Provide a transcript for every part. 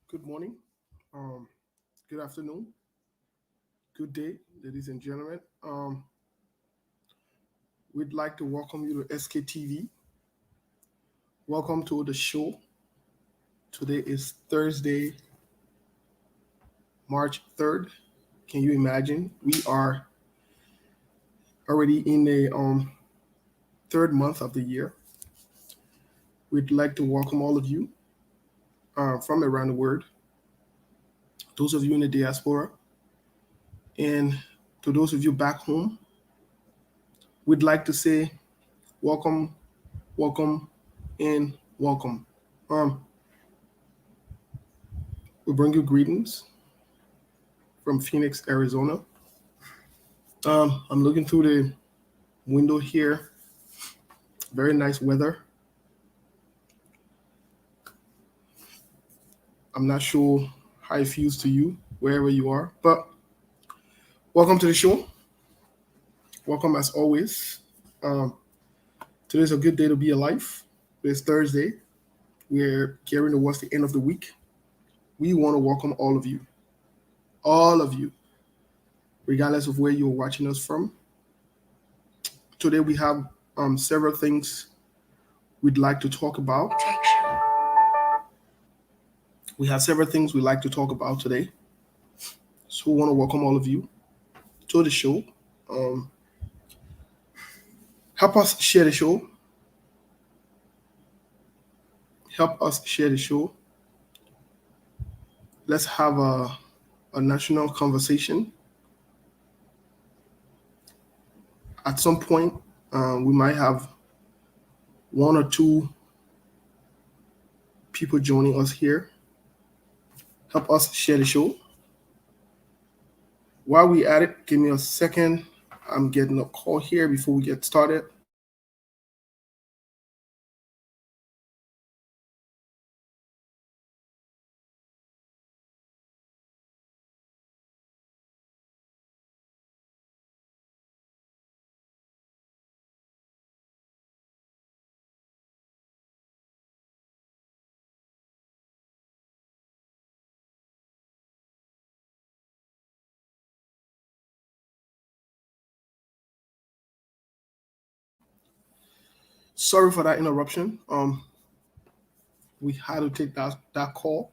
Good morning, um, good afternoon, good day, ladies and gentlemen. We'd like to welcome you to SKTV. Welcome to the show. Today is Thursday, March 3rd. Can you imagine? We are already in the third month of the year. We'd like to welcome all of you from around the world, those of you in the diaspora, and to those of you back home. We'd like to say welcome, welcome, and welcome. Um, we bring you greetings from Phoenix, Arizona. I'm looking through the window here. Very nice weather. I'm not sure how it feels to you, wherever you are, but welcome to the show. Welcome as always. Um, Today's a good day to be alive. It's Thursday. We're gearing towards the end of the week. We want to welcome all of you, regardless of where you're watching us from. Today we have several things we'd like to talk about. We have several things we'd like to talk about today. So we want to welcome all of you to the show. Um, Help us share the show. Help us share the show. Let's have a national conversation. At some point, we might have one or two people joining us here. Help us share the show. While we at it, give me a second. I'm getting a call here before we get started. Sorry for that interruption. We had to take that call.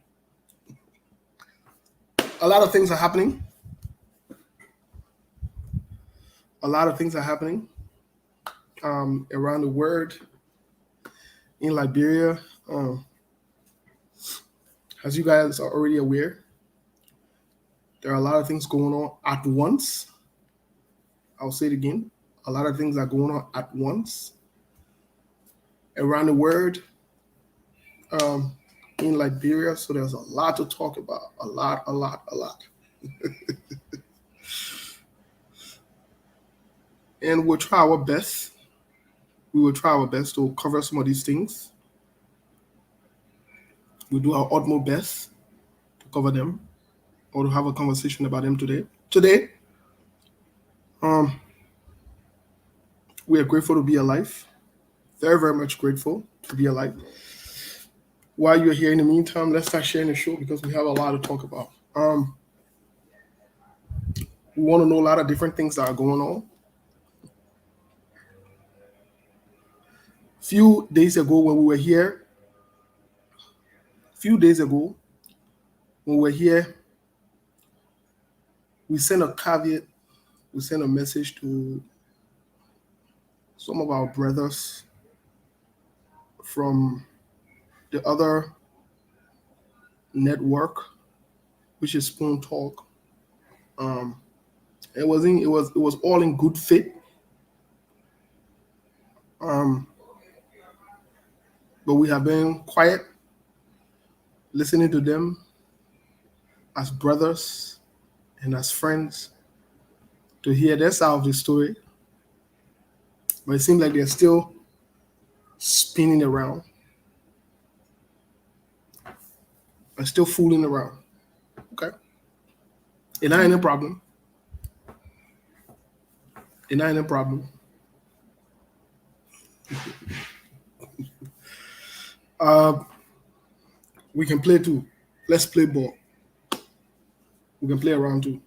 A lot of things are happening. A lot of things are happening around the world. In Liberia, as you guys are already aware, there are a lot of things going on at once. I'll say it again. A lot of things are going on at once around the world um, in Liberia. So there's a lot to talk about. A lot. And we'll try our best. We will try our best to cover some of these things. We'll do our utmost best to cover them or to have a conversation about them today. Today, um, we are grateful to be alive. Very, very much grateful to be alive. While you're here in the meantime, let's start sharing the show because we have a lot to talk about. We want to know a lot of different things that are going on. Few days ago when we were here, we sent a caveat, we sent a message to some of our brothers from the other network, which is Spoon Talk. It was all in good faith. But we have been quiet, listening to them as brothers and as friends to hear their side of the story. But it seems like they're still spinning around and still fooling around. Okay. It ain't a problem. It ain't a problem. Uh, we can play too. Let's play ball. We can play around too.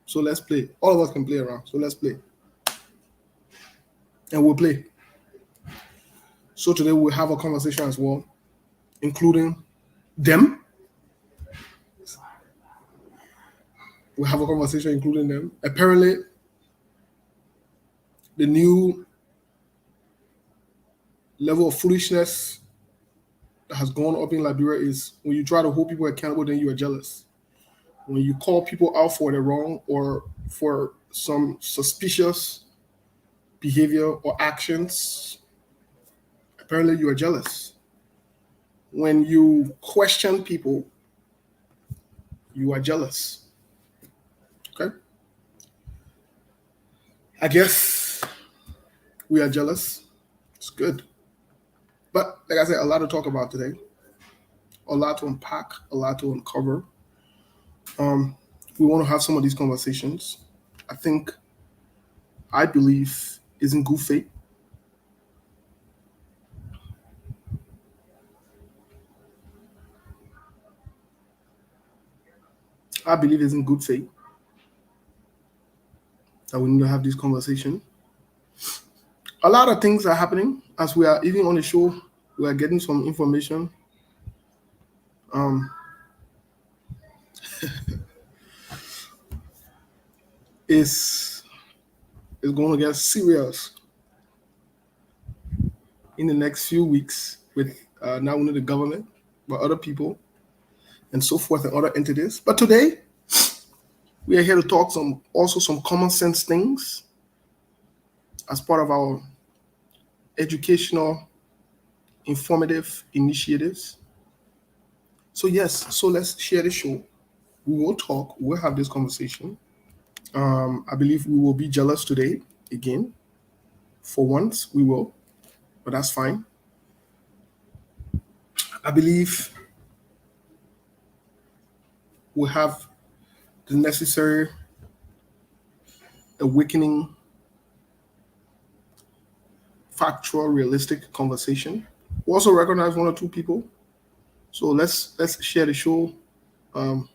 So let's play. All of us can play around. So let's play. And we'll play. So today we'll have a conversation as well, including them. We'll have a conversation including them. Apparently, the new level of foolishness that has gone up in Liberia is when you try to hold people accountable, then you are jealous. When you call people out for the wrong or for some suspicious behavior or actions, apparently you are jealous. When you question people, you are jealous. Okay? I guess we are jealous. It's good. But like I said, a lot to talk about today, a lot to unpack, a lot to uncover. We want to have some of these conversations. I think, I believe, is in good faith. I believe is in good faith that we need to have this conversation. A lot of things are happening as we are even on the show. We are getting some information. Um, is going to get serious in the next few weeks with not only the government but other people and so forth and other entities. But today we are here to talk some common sense things as part of our educational informative initiatives. So yes, so let's share the show. We will talk. We'll have this conversation. I believe we will be jealous today again. For once, we will, but that's fine. I believe we have the necessary awakening, factual, realistic conversation. We also recognize one or two people. So let's share the show. Um,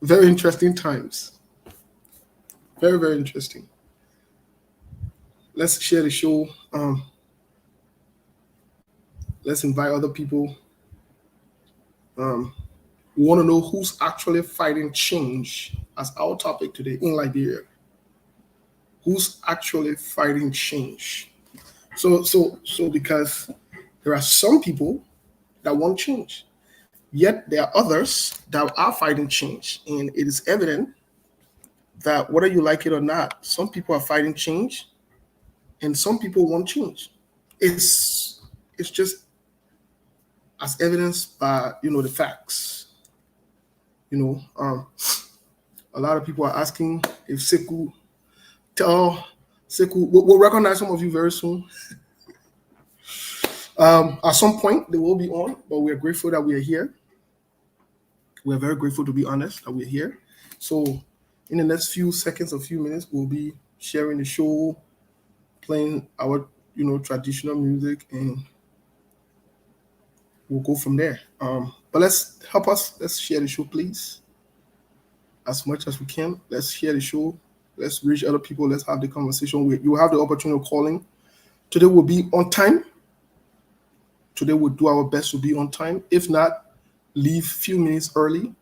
very interesting times. Very, very interesting. Let's share the show. Let's invite other people. We want to know who's actually fighting change as our topic today in Liberia. Who's actually fighting change? So because there are some people that want change, yet there are others that are fighting change, and it is evident that whether you like it or not, some people are fighting change, and some people want change. It's just as evidenced by the facts. A lot of people are asking if Sekou tell Sekou. We'll recognize some of you very soon. At some point, they will be on, but we are grateful that we are here. We are very grateful, to be honest, that we're here. So, in the next few seconds or few minutes, we'll be sharing the show, playing our traditional music, and we'll go from there. But let's share the show, please, as much as we can. Let's share the show. Let's reach other people. Let's have the conversation. You have the opportunity of calling. Today will be on time. Today we'll do our best to be on time. If not, leave a few minutes early.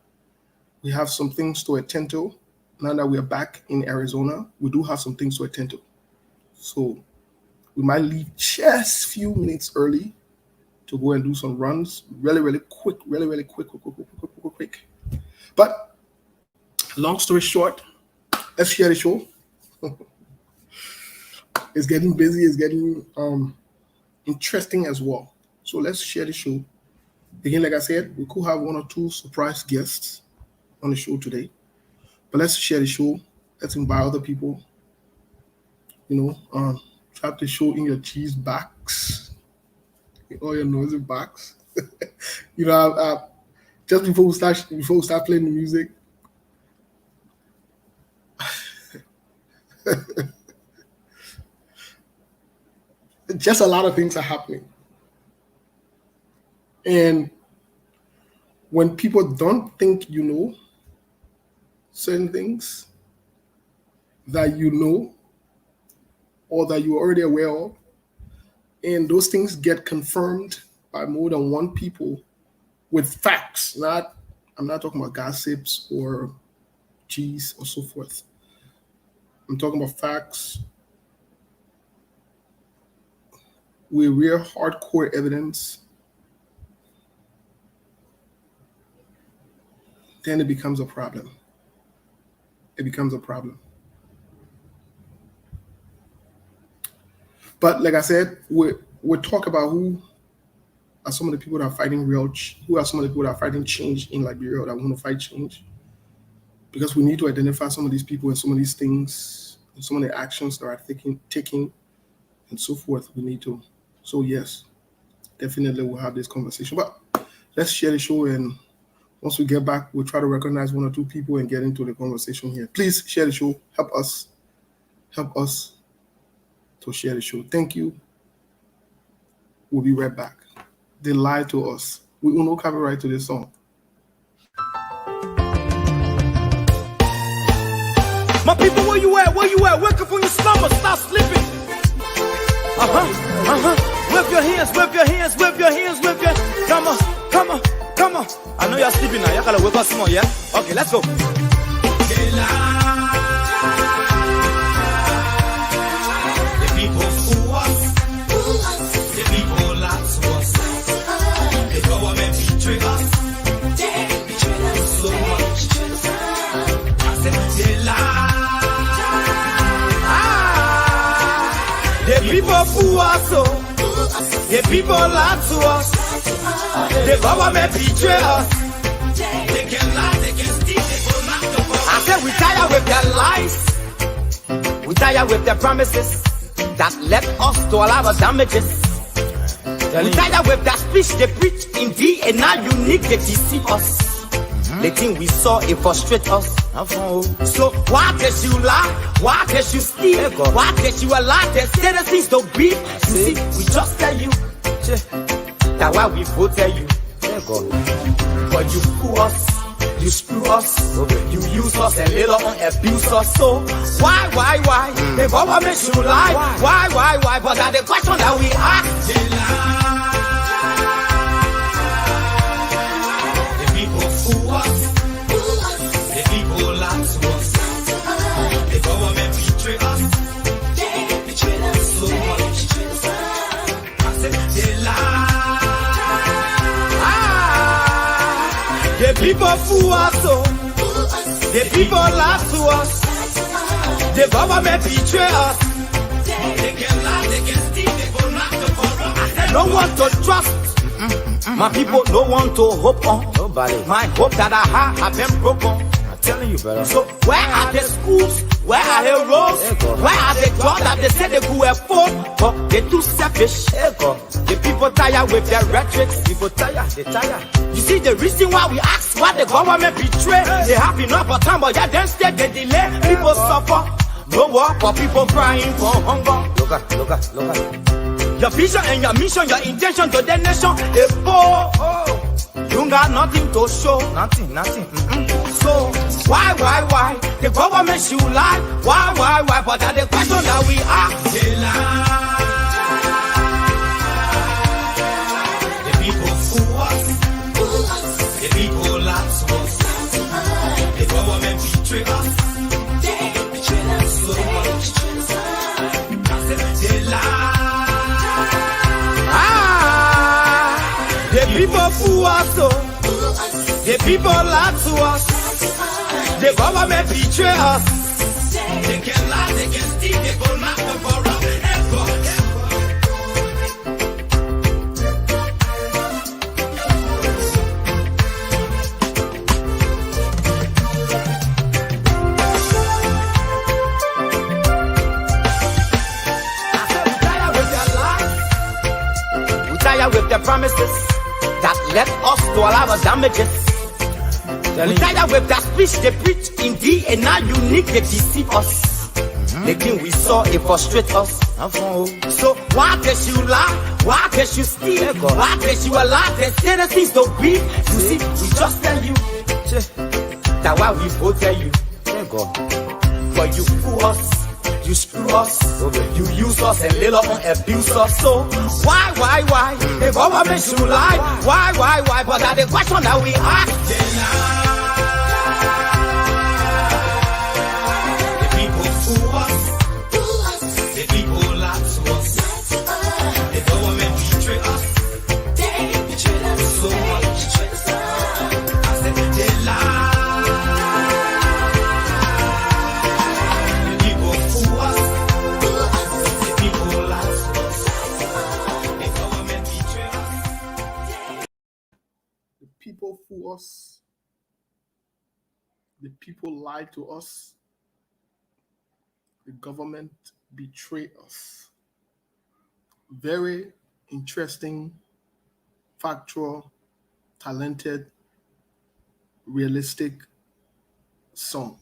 We have some things to attend to. Now that we are back in Arizona, we do have some things to attend to. So we might leave just a few minutes early to go and do some runs, really quick, quick. But long story short, let's share the show. It's getting busy. It's getting interesting as well. So let's share the show. Again, like I said, we could have one or two surprise guests on the show today. But let's share the show. Let's invite other people. Trap the show in your cheese box, all your noisy box. Just before we start playing the music. Just a lot of things are happening. And when people don't think you know certain things that you know or that you're already aware of, and those things get confirmed by more than one people with facts, I'm not talking about gossips or cheese or so forth. I'm talking about facts with real hardcore evidence. Then it becomes a problem. It becomes a problem. But like I said, we'll talk about who are some of the people that are fighting who are some of the people that are fighting change in Liberia, that want to fight change. Because we need to identify some of these people and some of these things, and some of the actions that are taking, and so forth. We need to. So yes, definitely we'll have this conversation. But let's share the show, and once we get back, we'll try to recognize one or two people and get into the conversation here. Please share the show. Help us to share the show. Thank you. We'll be right back. They lied to us. We will no copyright to this song. My people, where you at? Where you at? Wake up from your slumber. Stop sleeping. Whip your hands, whip your hands, whip your hands, whip your hands. Come on, come on, come on. I know you're sleeping now. You gotta wake up some more, yeah? Okay, let's go. The people fool us. The people lie to us. The government betray us. So much. I said they lie. The people fool us, oh. The people lie to us. The government betray us. They can lie, they can steal, they go knock the ball. I said we tired with their lies. We tired with their promises that left us to all our damages. We tired with that speech they preach indeed, and now unique they deceive us. The thing we saw, it frustrate us. So why did you lie? Why did you steal? Why did you allow the citizens to be? You see, we just tell you that why we voted you. But you fool us, you screw us, you use us and later on abuse us. So why? The government should lie. Why? But that's the question that we ask. They lie. The people fool us. The people lie to us. The government betray us. They betray us so much. I said they lie. The people fool us, oh. The people lie to us. The government betray us. They can lie, they can steal, they go knock the ball. No one to trust. My people, no one to hope on. Nobody. My hope that I have been broken. I'm telling you, brother. So where are the schools? Where are the roads? Where are the jobs that they say they could afford? But they're too selfish. The people tired with their rhetoric. People tired, they tired. You see the reason why we ask why the government betray. They have enough of time, but yeah, then instead they delay. People suffer. No work for people crying for hunger. Look at. Your vision and your mission, your intention to the nation, they poor. You got nothing to show. Nothing. So why? The government should lie. Why? But that's the question that we ask. They lie. The people fool us. The people lie to us. The government betray us. They betray us so much. I said they lie. The people fool us, oh. The people lie to us. The government betray us. They can lie, they can steal, they go knock the ball. With their promises that left us to all our damages. We tired with that speech they preach indeed, and now unique they deceive us. The thing we saw, it frustrate us. So why did you lie? Why can't you steal? Why can't you allow the citizens to beat? You see, we just tell you. That's why we voted you. But you fool us, you screw us, you use us and later on abuse us. So why? The government should lie. Why? But that's the question that we ask. The people fool us, the people lie to us, the government betray us, so much. I said they lie. People fool us. The people lie to us. The government betray us. Very interesting, factual, talented, realistic song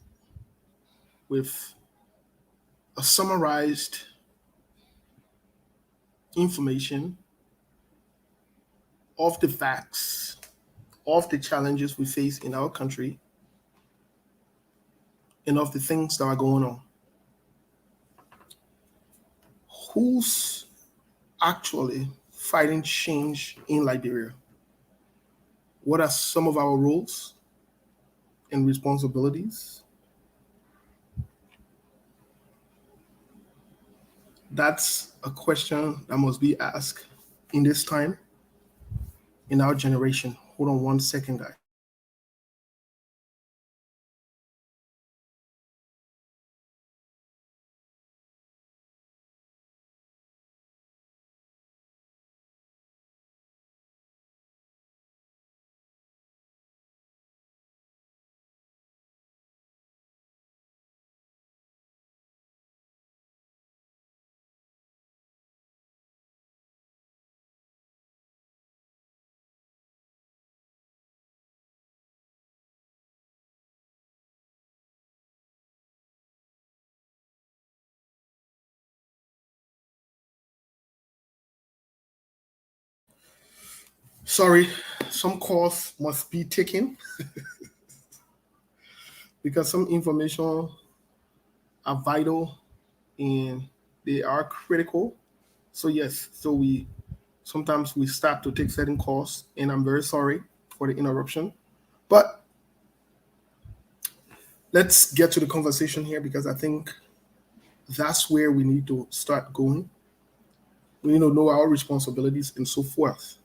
with a summarized information of the facts of the challenges we face in our country and of the things that are going on. Who's actually fighting change in Liberia? What are some of our roles and responsibilities? That's a question that must be asked in this time, in our generation. Hold on one second, guys. Sorry, some calls must be taken because some information are vital and they are critical. So yes, so we sometimes we stop to take certain calls, and I'm very sorry for the interruption. But let's get to the conversation here because I think that's where we need to start going. We need to know our responsibilities and so forth.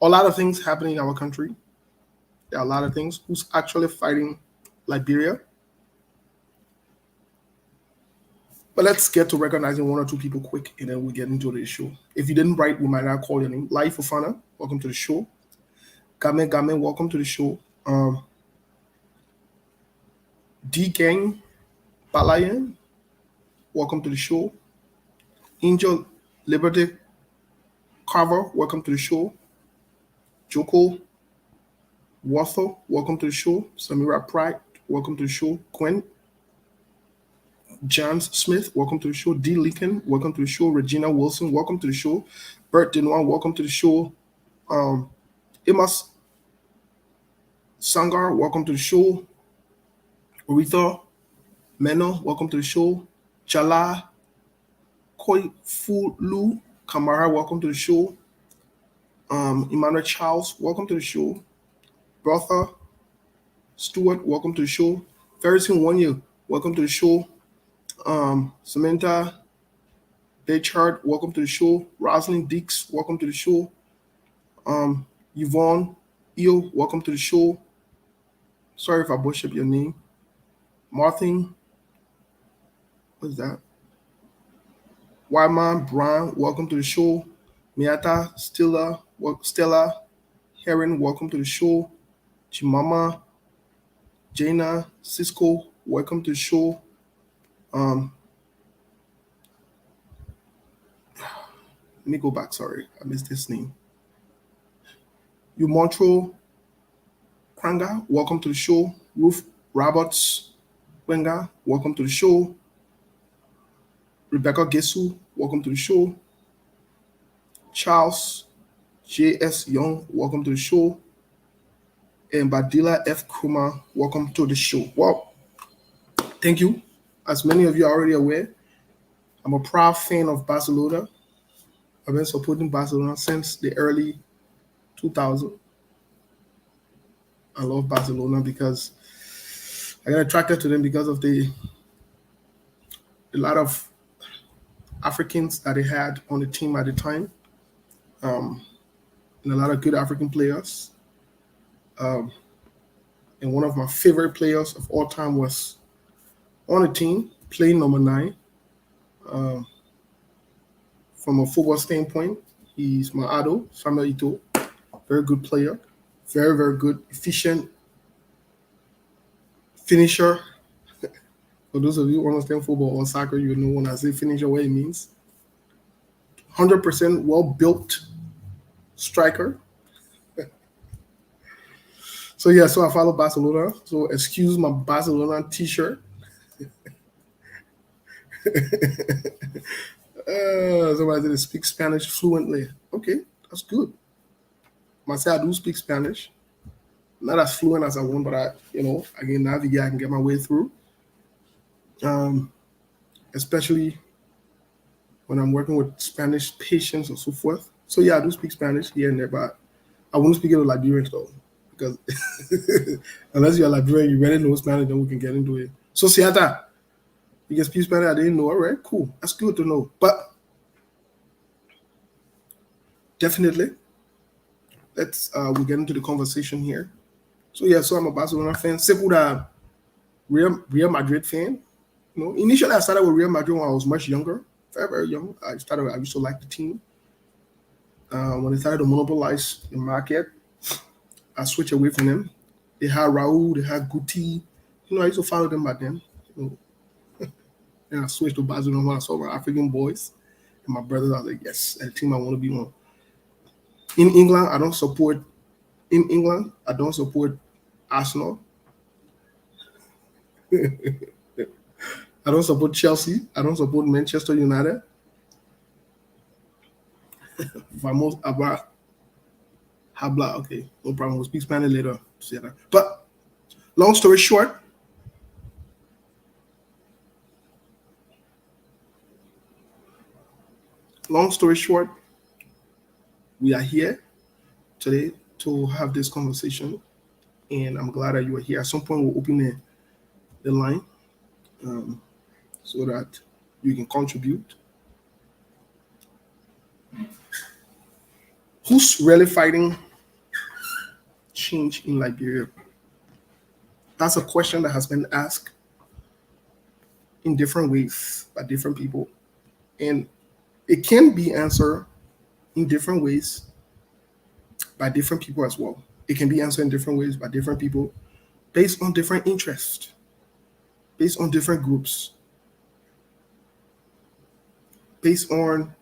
A lot of things happening in our country. There are a lot of things. Who's actually fighting Liberia? But let's get to recognizing one or two people quick, and then we get into the issue. If you didn't write, we might not call your name. Life Fofana, welcome to the show. Game, welcome to the show. D Gang Balayan, welcome to the show. Angel Liberty Carver, welcome to the show. Joko Watho, welcome to the show. Samira Pride, welcome to the show. Gwen Johns Smith, welcome to the show. D. Lincoln, welcome to the show. Regina Wilson, welcome to the show. Bert Denois, welcome to the show. Imas Sangar, welcome to the show. Aretha Meno, welcome to the show. Jala Koifulu Kamara, welcome to the show. Emmanuel Charles, welcome to the show. Bertha Stewart, welcome to the show. Ferguson Wanya, welcome to the show. Samantha Baychard, welcome to the show. Rosalind Deeks, welcome to the show. Yvonne Eo, welcome to the show. Sorry if I butchered your name. Martin, what is that? Wyman Brown, welcome to the show. Miata Stella Heron, welcome to the show. Chimama Jaina Cisco, welcome to the show. Let me go back. Sorry, I missed this name. Umontro Kranga, welcome to the show. Ruth Roberts Wenga, welcome to the show. Rebecca Gesu, welcome to the show. Charles J.S. Young, welcome to the show. And Badila F. Kuma, welcome to the show. Well, thank you. As many of you are already aware, I'm a proud fan of Barcelona. I've been supporting Barcelona since the early 2000s. I love Barcelona because I got attracted to them because of the a lot of Africans that they had on the team at the time, um, and a lot of good African players. Um, and one of my favorite players of all time was on the team, playing number 9. Um, from a football standpoint, he's my idol, Samuel Ito. Very good player, very, very good, efficient finisher. For those of you who understand football or soccer, you know when I say finisher, what it means. 100% well built striker. So yeah, so I follow Barcelona. So excuse my Barcelona T-shirt. Somebody said they speak Spanish fluently. Okay, that's good. Myself, I do speak Spanish. Not as fluent as I want, but I can navigate. I can get my way through. Especially when I'm working with Spanish patients or so forth. So yeah, I do speak Spanish here and there, but I won't speak it with Liberians though, because unless you're Liberian, you really know Spanish, then we can get into it. So Siata, you can speak Spanish. I didn't know. All right, cool. That's good to know. But definitely, let's we get into the conversation here. So yeah, so I'm a Barcelona fan. Segura, Real Madrid fan. Initially I started with Real Madrid when I was much younger, very, very young. I used to like the team. When they started to monopolize the market, I switched away from them. They had Raul, they had Guti. I used to follow them back then. And I switched to Barcelona when I saw my African boys and my brothers. I was like, yes, that's the team I want to be on. In England, I don't support Arsenal. I don't support Chelsea. I don't support Manchester United. Vamos hablar. Habla. Okay, no problem. We'll speak Spanish later. But long story short, we are here today to have this conversation, and I'm glad that you are here. At some point, we'll open the line so that you can contribute. Who's really fighting change in Liberia? That's a question that has been asked in different ways by different people, and it can be answered in different ways by different people as well. It can be answered in different ways by different people based on different interests, based on different groups, based on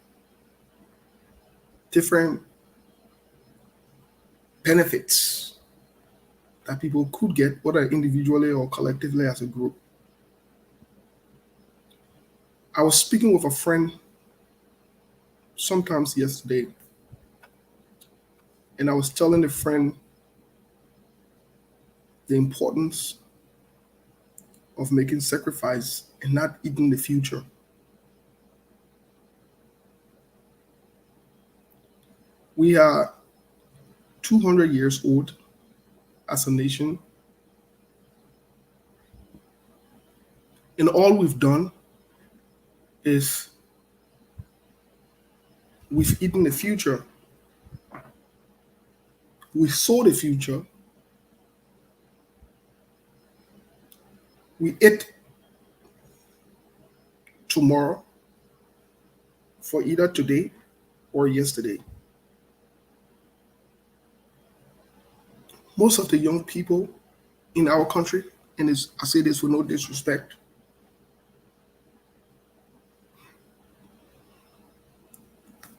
different benefits that people could get, whether individually or collectively as a group. I was speaking with a friend sometimes yesterday, and I was telling the friend the importance of making sacrifice and not eating the future. We are 200 years old as a nation, and all we've done is we've eaten the future. We saw the future. We ate tomorrow for either today or yesterday. Most of the young people in our country, and I say this with no disrespect,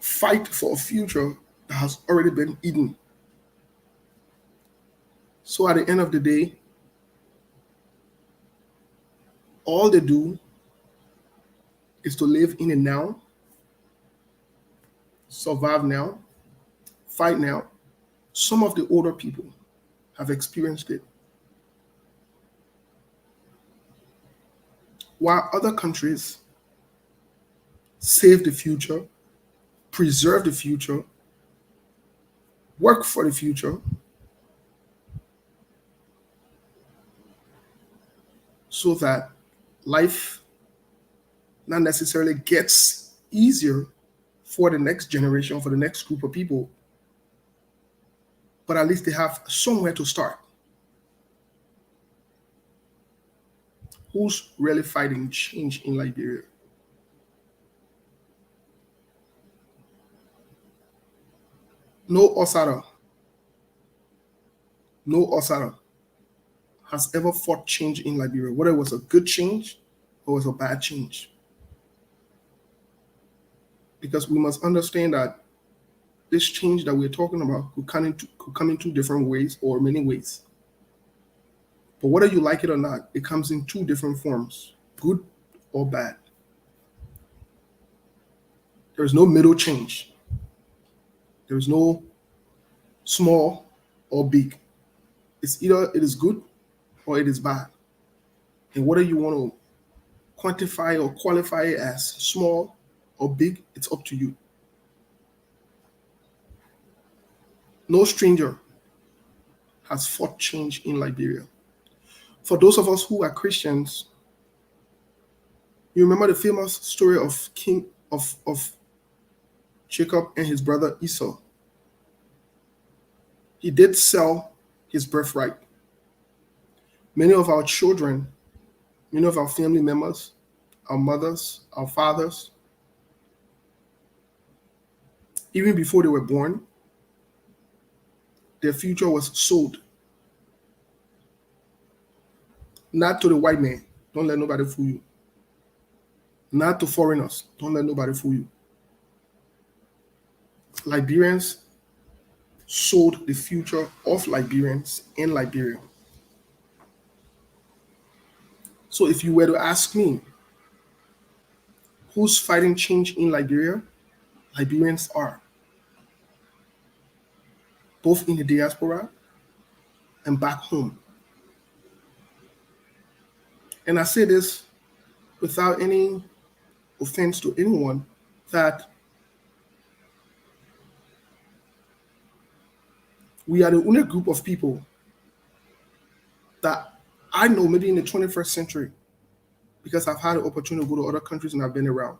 fight for a future that has already been eaten. So at the end of the day, all they do is to live in the now, survive now, fight now. Some of the older people have experienced it. While other countries save the future, preserve the future, work for the future, so that life not necessarily gets easier for the next generation, for the next group of people, but at least they have somewhere to start. Who's really fighting change in Liberia? No Osada, no Osada has ever fought change in Liberia, whether it was a good change or it was a bad change. Because we must understand that this change that we're talking about could come in two different ways or many ways. But whether you like it or not, it comes in two different forms, good or bad. There's no middle change. There's no small or big. It's either it is good or it is bad. And whether you want to quantify or qualify it as small or big, it's up to you. No stranger has fought change in Liberia. For those of us who are Christians, you remember the famous story of King of Jacob and his brother Esau. He did sell his birthright. Many of our children, many of our family members, our mothers, our fathers, even before they were born, their future was sold. Not to the white man. Don't let nobody fool you. Not to foreigners. Don't let nobody fool you. Liberians sold the future of Liberians in Liberia. So if you were to ask me, who's fighting change in Liberia? Liberians are. Both in the diaspora and back home. And I say this without any offense to anyone, that we are the only group of people that I know, maybe in the 21st century, because I've had the opportunity to go to other countries and I've been around,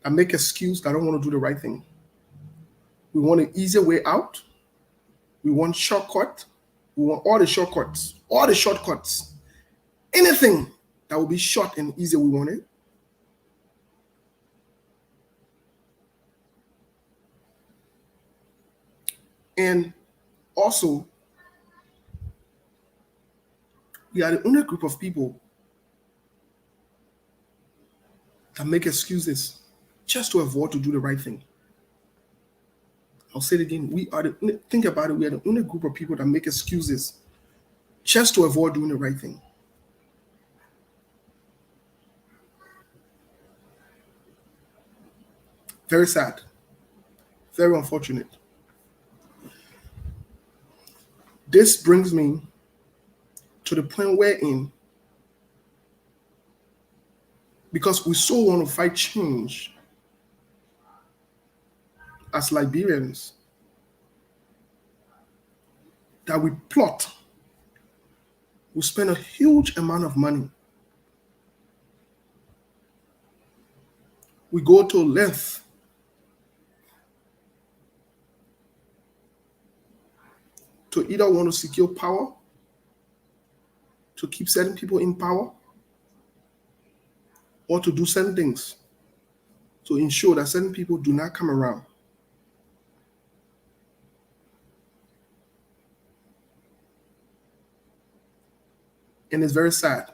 I make excuse that I don't want to do the right thing. We want an easier way out. We want shortcut. We want all the shortcuts, anything that will be short and easy, we want it. And also, we are the only group of people that make excuses just to avoid to do the right thing. I'll say it again. Think about it. We are the only group of people that make excuses just to avoid doing the right thing. Very sad. Very unfortunate. This brings me to the point wherein, because we so want to fight change as Liberians, that we plot, we spend a huge amount of money. We go to length to either want to secure power, to keep certain people in power, or to do certain things to ensure that certain people do not come around. And it's very sad.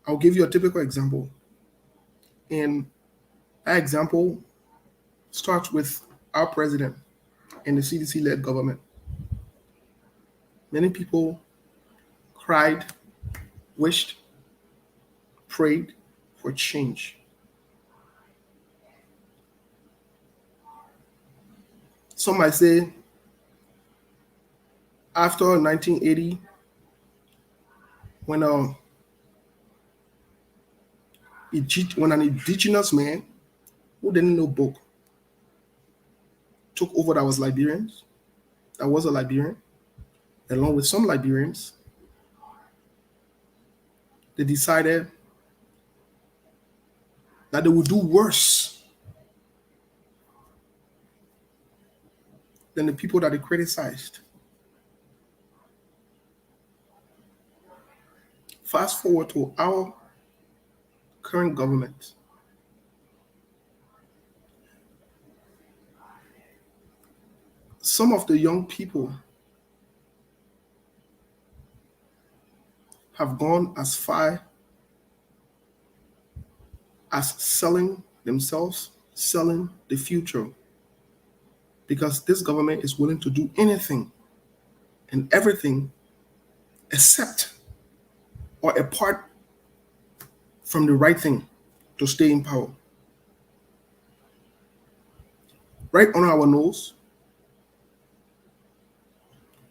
I'll give you a typical example. And that example starts with our president and the CDC-led government. Many people cried, wished, prayed for change. Some might say after 1980, when an indigenous man who didn't know book took over that was a Liberian, along with some Liberians, they decided that they would do worse than the people that they criticized. Fast forward to our current government. Some of the young people have gone as far as selling themselves, selling the future, because this government is willing to do anything and everything except or apart from the right thing to stay in power. Right on our nose,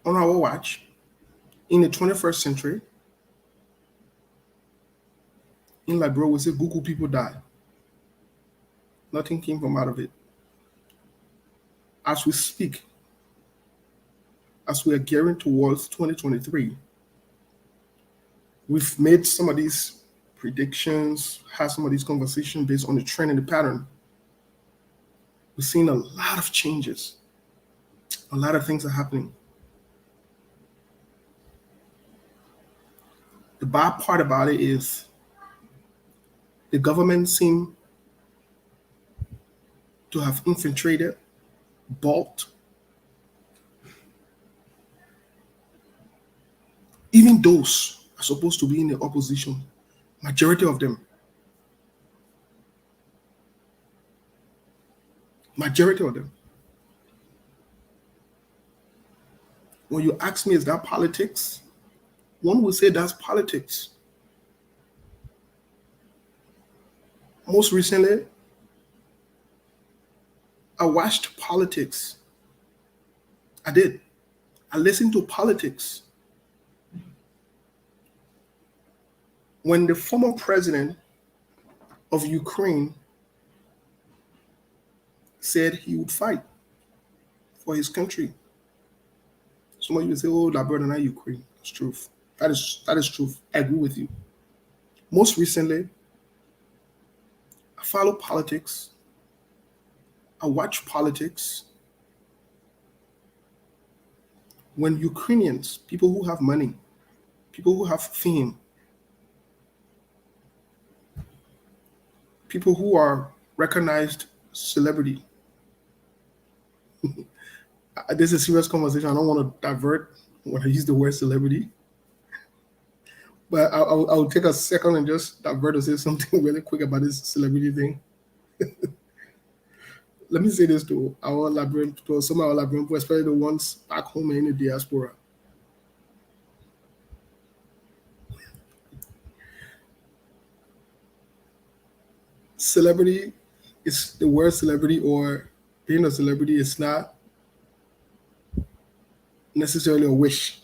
on our watch, in the 21st century, in Liberia, we say Google people died. Nothing came from out of it. As we speak, as we are gearing towards 2023, we've made some of these predictions, had some of these conversations based on the trend and the pattern. We've seen a lot of changes. A lot of things are happening. The bad part about it is the government seem to have infiltrated, bought, even those are supposed to be in the opposition, majority of them. When you ask me, is that politics? One would say that's politics. Most recently, I watched politics. I did. I listened to politics. When the former president of Ukraine said he would fight for his country. Some of you say, oh, Liberia, not Ukraine. That's truth. That is truth. I agree with you. Most recently, I follow politics. I watch politics. When Ukrainians, people who have money, people who have fame, people who are recognized celebrity. This is a serious conversation. I don't want to divert when I use the word celebrity. But I'll take a second and just divert to say something really quick about this celebrity thing. Let me say this to our Liberian, to some of our Liberian people, especially the ones back home in the diaspora. Celebrity is the word celebrity, or being a celebrity is not necessarily a wish.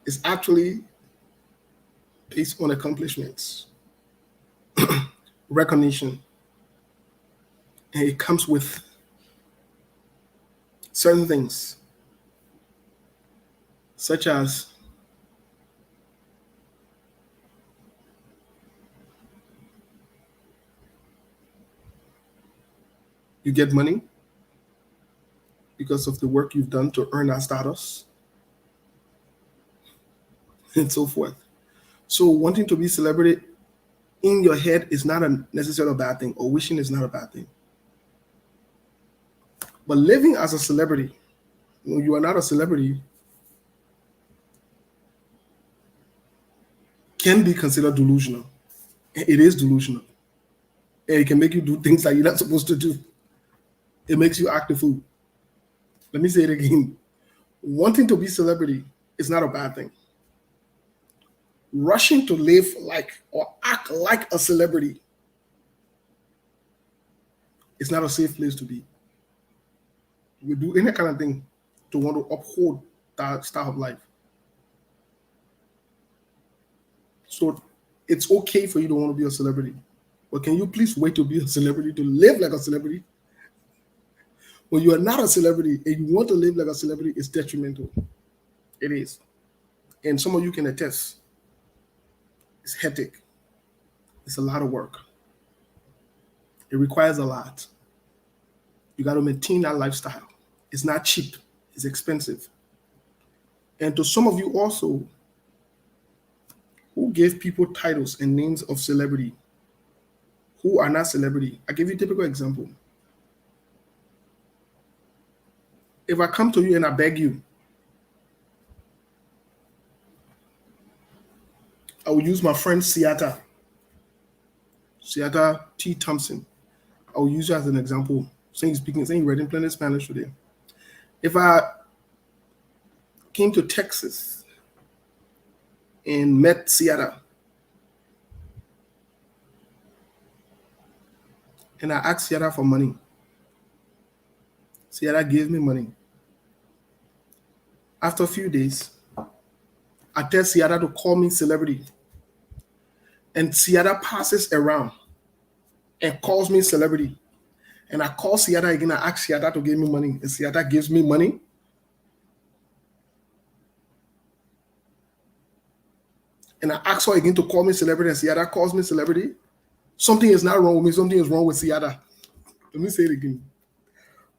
It's actually based on accomplishments, recognition, and it comes with certain things, such as you get money because of the work you've done to earn that status, and so forth. So wanting to be celebrity in your head is not necessarily a bad thing, or wishing is not a bad thing. But living as a celebrity, when you are not a celebrity, can be considered delusional. It is delusional. And it can make you do things that you're not supposed to do. It makes you act a fool. Let me say it again. Wanting to be celebrity is not a bad thing. Rushing to live like or act like a celebrity is not a safe place to be. You do any kind of thing to want to uphold that style of life. So it's okay for you to want to be a celebrity. But can you please wait to be a celebrity, to live like a celebrity? When you are not a celebrity and you want to live like a celebrity, it's detrimental. It is. And some of you can attest. It's hectic. It's a lot of work. It requires a lot. You got to maintain that lifestyle. It's not cheap. It's expensive. And to some of you also, who gave people titles and names of celebrity, who are not celebrity. I give you a typical example. If I come to you and I beg you, I will use my friend Siata T. Thompson. I will use you as an example. Saying you're reading plenty Spanish today. If I came to Texas and met Siata, and I asked Siata for money, Siata gave me money. After a few days, I tell Siata to call me celebrity. And Siata passes around and calls me celebrity. And I call Siata again, I ask Siata to give me money. And Siata gives me money. And I ask her again to call me celebrity, and Siata calls me celebrity. Something is not wrong with me. Something is wrong with Siata. Let me say it again.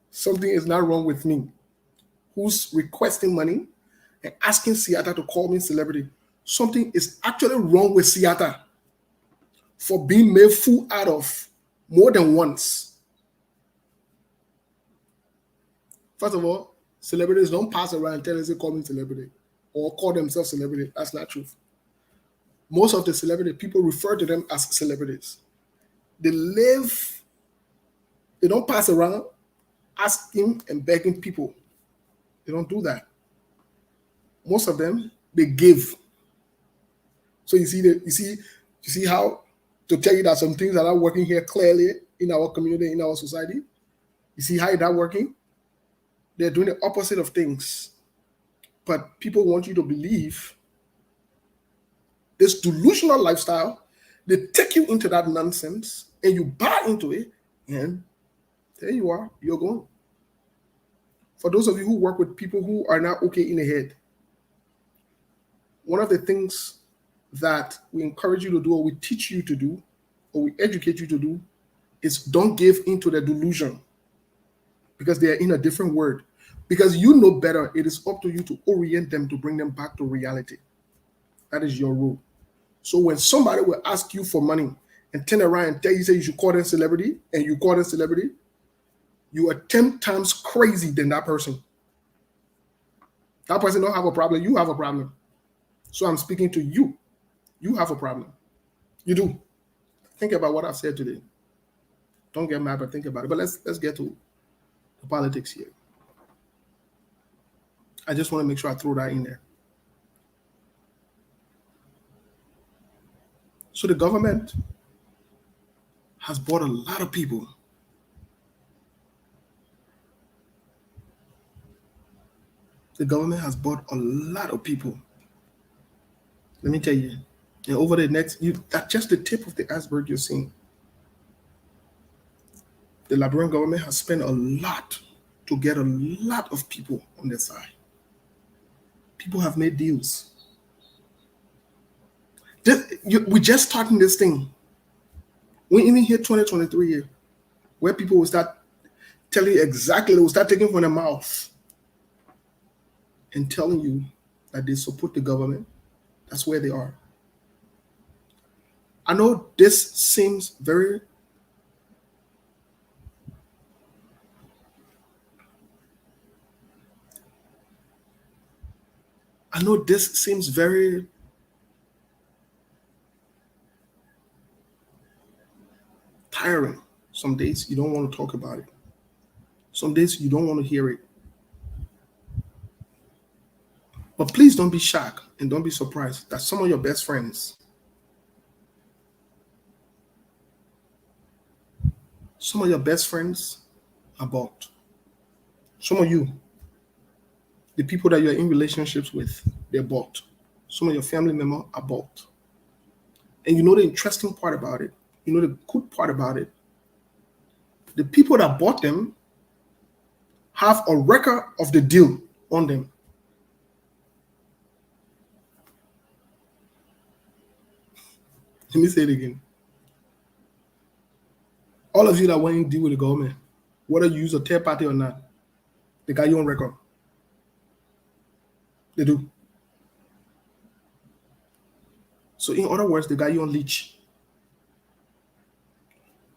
Something is not wrong with me. Who's requesting money and asking Siata to call me celebrity? Something is actually wrong with Siata for being made fool out of more than once. First of all, celebrities don't pass around and tell us they call me celebrity or call themselves celebrity. That's not true. Most of the celebrity people refer to them as celebrities. They don't pass around asking and begging people. They don't do that. Most of them, they give. So you see how to tell you that some things are not working here clearly in our community, in our society. You see how it's not working? They're doing the opposite of things. But people want you to believe this delusional lifestyle. They take you into that nonsense and you buy into it, and there you are, you're going. For those of you who work with people who are not okay in the head, one of the things that we encourage you to do, or we teach you to do, or we educate you to do, is don't give into the delusion, because they are in a different word. Because you know better, it is up to you to orient them to bring them back to reality. That is your role. So when somebody will ask you for money and turn around and tell you, say you should call them celebrity, and you call them celebrity, you are 10 times crazy than that person. That person don't have a problem. You have a problem. So I'm speaking to you. You have a problem. You do. Think about what I've said today. Don't get mad, but think about it. But let's get to the politics here. I just want to make sure I throw that in there. So the government has bought a lot of people. The government has bought a lot of people. Let me tell you. And over the next, that's just the tip of the iceberg you're seeing. The Liberian government has spent a lot to get a lot of people on their side. People have made deals. We're just starting this thing. We even hit 2023 here, where people will start telling you exactly, they will start taking from their mouth and telling you that they support the government. That's where they are. I know this seems very tiring. Some days you don't want to talk about it. Some days you don't want to hear it. But please don't be shocked and don't be surprised that some of your best friends, are bought. Some of you, the people that you're in relationships with, they're bought. Some of your family members are bought. And you know the interesting part about it, you know the good part about it, the people that bought them have a record of the deal on them. Let me say it again. All of you that went in deal with the government, whether you use a third party or not, they got you on record. They do. So in other words, they got you on leash.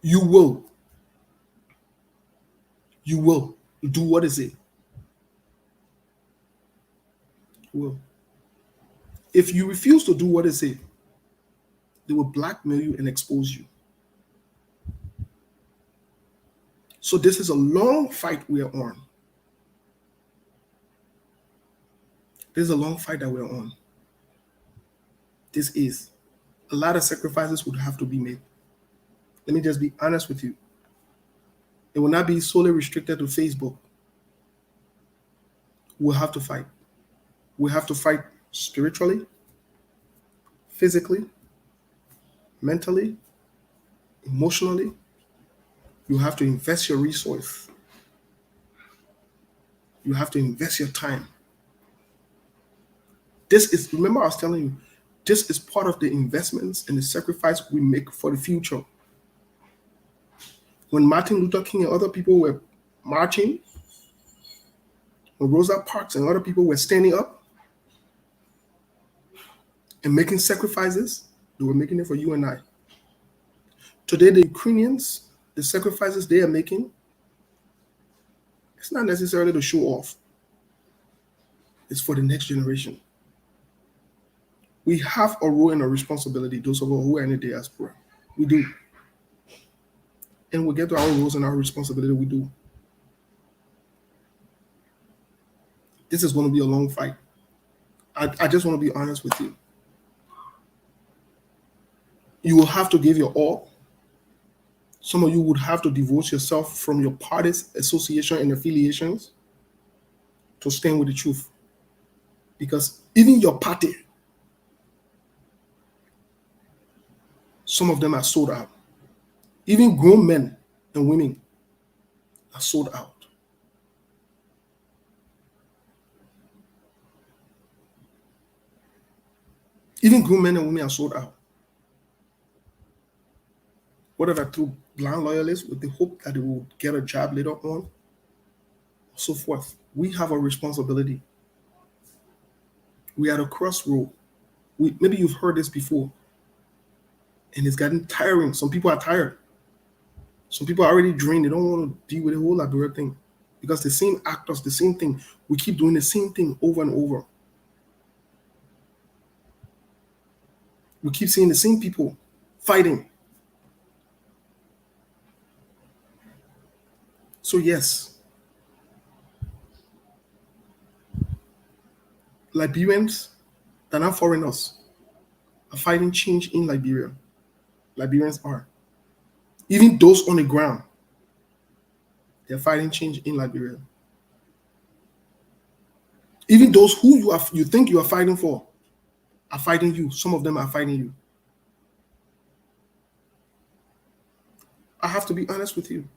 You will do what is it? You will. If you refuse to do what is it, they will blackmail you and expose you. So this is a long fight we are on. This is a long fight that we're on. This is. A lot of sacrifices would have to be made. Let me just be honest with you. It will not be solely restricted to Facebook. We'll have to fight. We have to fight spiritually, physically, mentally, emotionally. You have to invest your resource. You have to invest your time. This is, remember I was telling you, this is part of the investments and the sacrifice we make for the future. When Martin Luther King and other people were marching, when Rosa Parks and other people were standing up and making sacrifices, they were making it for you and I. Today, the Ukrainians, the sacrifices they are making, it's not necessarily to show off. It's for the next generation. We have a role and a responsibility, those of us who are in the diaspora. We do. And we get to our roles and our responsibility, we do. This is going to be a long fight. I just want to be honest with you. You will have to give your all. Some of you would have to divorce yourself from your parties, association, and affiliations to stand with the truth. Because even your party, some of them are sold out. Even grown men and women are sold out. Even grown men and women are sold out. Whatever, through blind loyalists with the hope that they will get a job later on, so forth. We have a responsibility. We are at a crossroad. Maybe you've heard this before, and it's gotten tiring. Some people are tired. Some people are already drained. They don't want to deal with the whole Liberia thing because the same actors, the same thing. We keep doing the same thing over and over. We keep seeing the same people fighting. So yes, Liberians that are not foreigners are fighting change in Liberia. Liberians are. Even those on the ground, they're fighting change in Liberia. Even those who you think you are fighting for are fighting you. Some of them are fighting you. I have to be honest with you.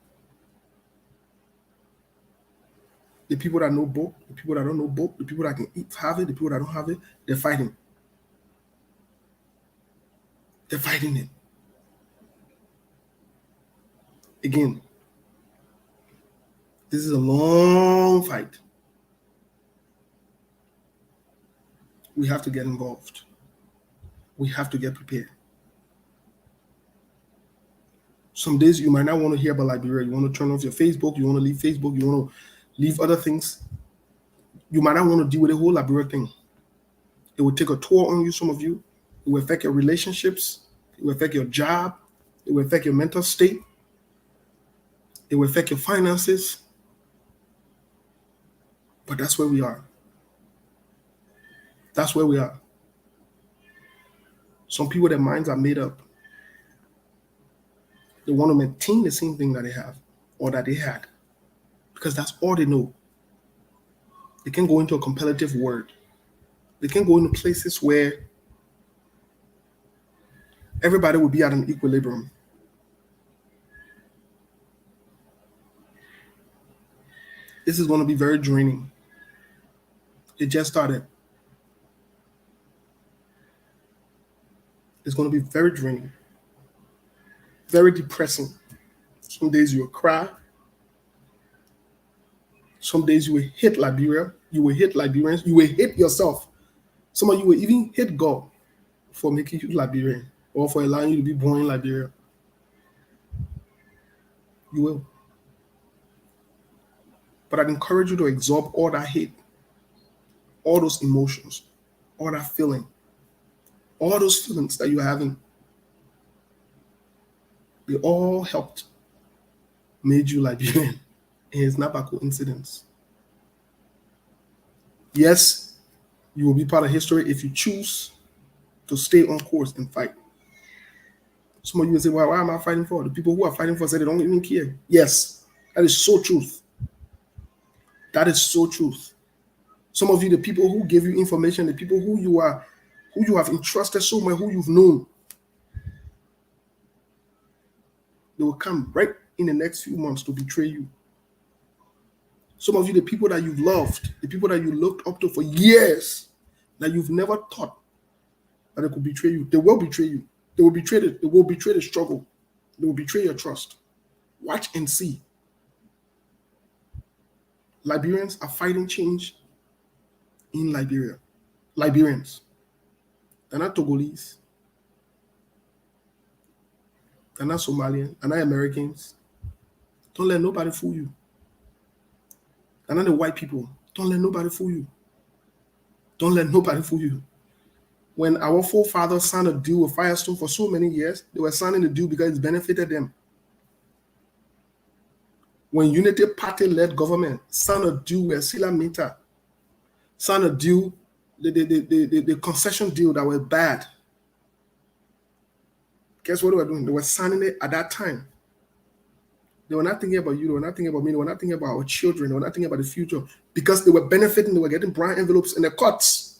The people that know both, the people that don't know both, the people that can have it, the people that don't have it, they're fighting. They're fighting it. Again, this is a long fight. We have to get involved. We have to get prepared. Some days you might not want to hear about Liberia. You want to turn off your Facebook. You want to leave Facebook. You want to leave other things. You might not want to deal with the whole Liberia thing. It will take a toll on you, some of you. It will affect your relationships. It will affect your job. It will affect your mental state. It will affect your finances. But that's where we are. That's where we are. Some people, their minds are made up. They want to maintain the same thing that they have or that they had because that's all they know. They can go into a competitive world. They can go into places where everybody will be at an equilibrium. This is going to be very draining. It just started. It's going to be very draining, very depressing. Some days you will cry. Some days you will hate Liberia. You will hate Liberians. You will hate yourself. Some of you will even hate God for making you Liberian or for allowing you to be born in Liberia. You will. But I'd encourage you to absorb all that hate, all those emotions, all that feeling, all those feelings that you're having. They all helped made you Liberian. And it's not by coincidence. Yes, you will be part of history if you choose to stay on course and fight. Some of you will say, well, why am I fighting for? The people who are fighting for say they don't even care. Yes, that is so truth. That is so truth. Some of you, the people who give you information, the people who you have entrusted so much, who you've known, they will come right in the next few months to betray you. Some of you, the people that you've loved, the people that you looked up to for years, that you've never thought that they could betray you, they will betray you. They will betray it. They will betray the struggle. They will betray your trust. Watch and see. Liberians are fighting change in Liberia. Liberians. They're not Togolese. They're not Somalians. They're not Americans. Don't let nobody fool you. They're not the white people. Don't let nobody fool you. Don't let nobody fool you. When our forefathers signed a deal with Firestone for so many years, they were signing the deal because it benefited them. When Unity Party-led government signed a deal with Sila Mita, signed a deal, the concession deal that were bad, guess what they were doing? They were signing it at that time. They were not thinking about you. They were not thinking about me. They were not thinking about our children. They were not thinking about the future because they were benefiting. They were getting brown envelopes in the cuts.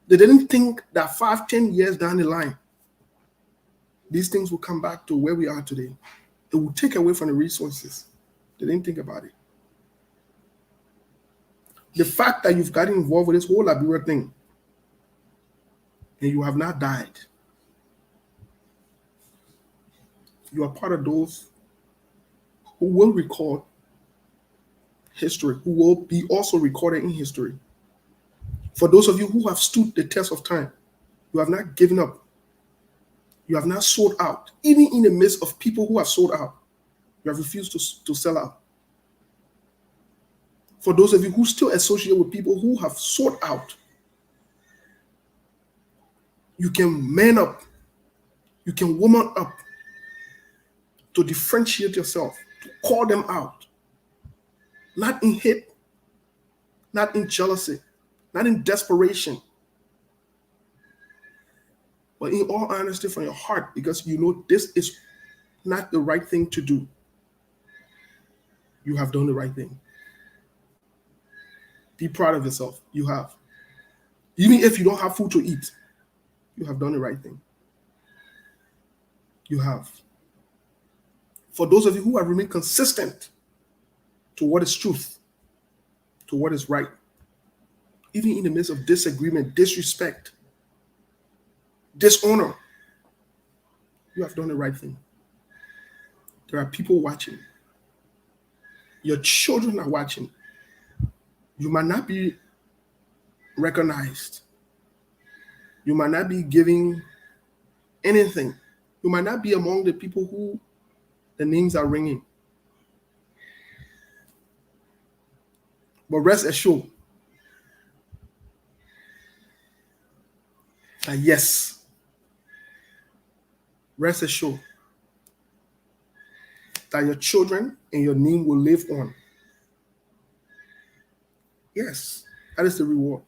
They didn't think that 5-10 years down the line, these things will come back to where we are today. It will take away from the resources. They didn't think about it. The fact that you've gotten involved with this whole Liberia thing and you have not died, you are part of those who will record history, who will be also recorded in history. For those of you who have stood the test of time, you have not given up. You have not sold out. Even in the midst of people who have sold out, you have refused to sell out. For those of you who still associate with people who have sold out, you can man up. You can woman up to differentiate yourself, to call them out. Not in hate, not in jealousy, not in desperation, but in all honesty from your heart, because you know this is not the right thing to do. You have done the right thing. Be proud of yourself. You have. Even if you don't have food to eat, you have done the right thing. You have. For those of you who have remained consistent to what is truth, to what is right, even in the midst of disagreement, disrespect, dishonor, you have done the right thing. There are people watching. Your children are watching. You might not be recognized. You might not be giving anything. You might not be among the people who the names are ringing. But rest assured that yes, rest assured that your children and your name will live on. Yes, that is the reward.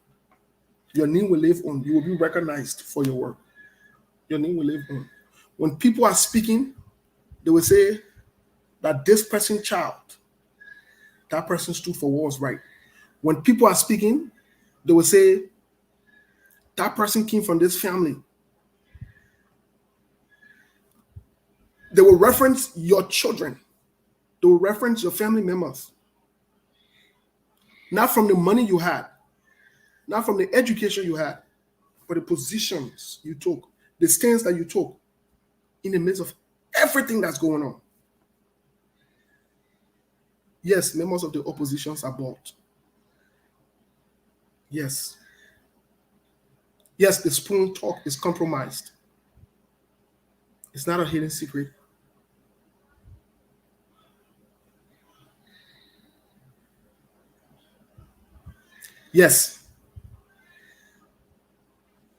Your name will live on. You will be recognized for your work. Your name will live on. When people are speaking, they will say that this person's child, that person stood for what was right. When people are speaking, they will say, that person came from this family. They will reference your children. They will reference your family members. Not from the money you had, not from the education you had, but the positions you took, the stance that you took in the midst of everything that's going on. Yes, members of the oppositions are bought. Yes. Yes, the spoon talk is compromised. It's not a hidden secret. Yes,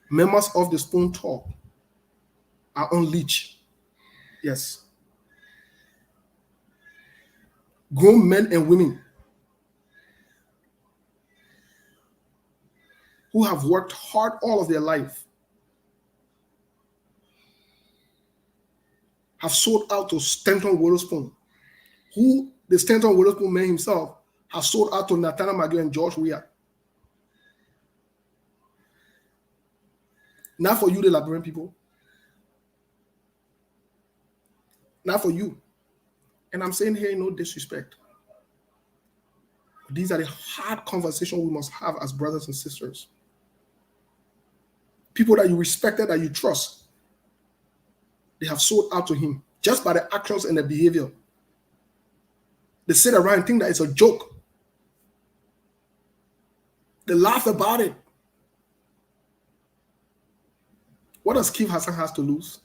members of the spoon talk are on leash. Yes. Grown men and women who have worked hard all of their life have sold out to Stanton Witherspoon, who the Stanton Witherspoon man himself has sold out to Nathaniel McGill and George Weah. Not for you, the Liberian people. Not for you. And I'm saying here, no disrespect. These are the hard conversations we must have as brothers and sisters. People that you respected, that you trust, they have sold out to him just by the actions and the behavior. They sit around and think that it's a joke. They laugh about it. What does Keith Hassan has to lose?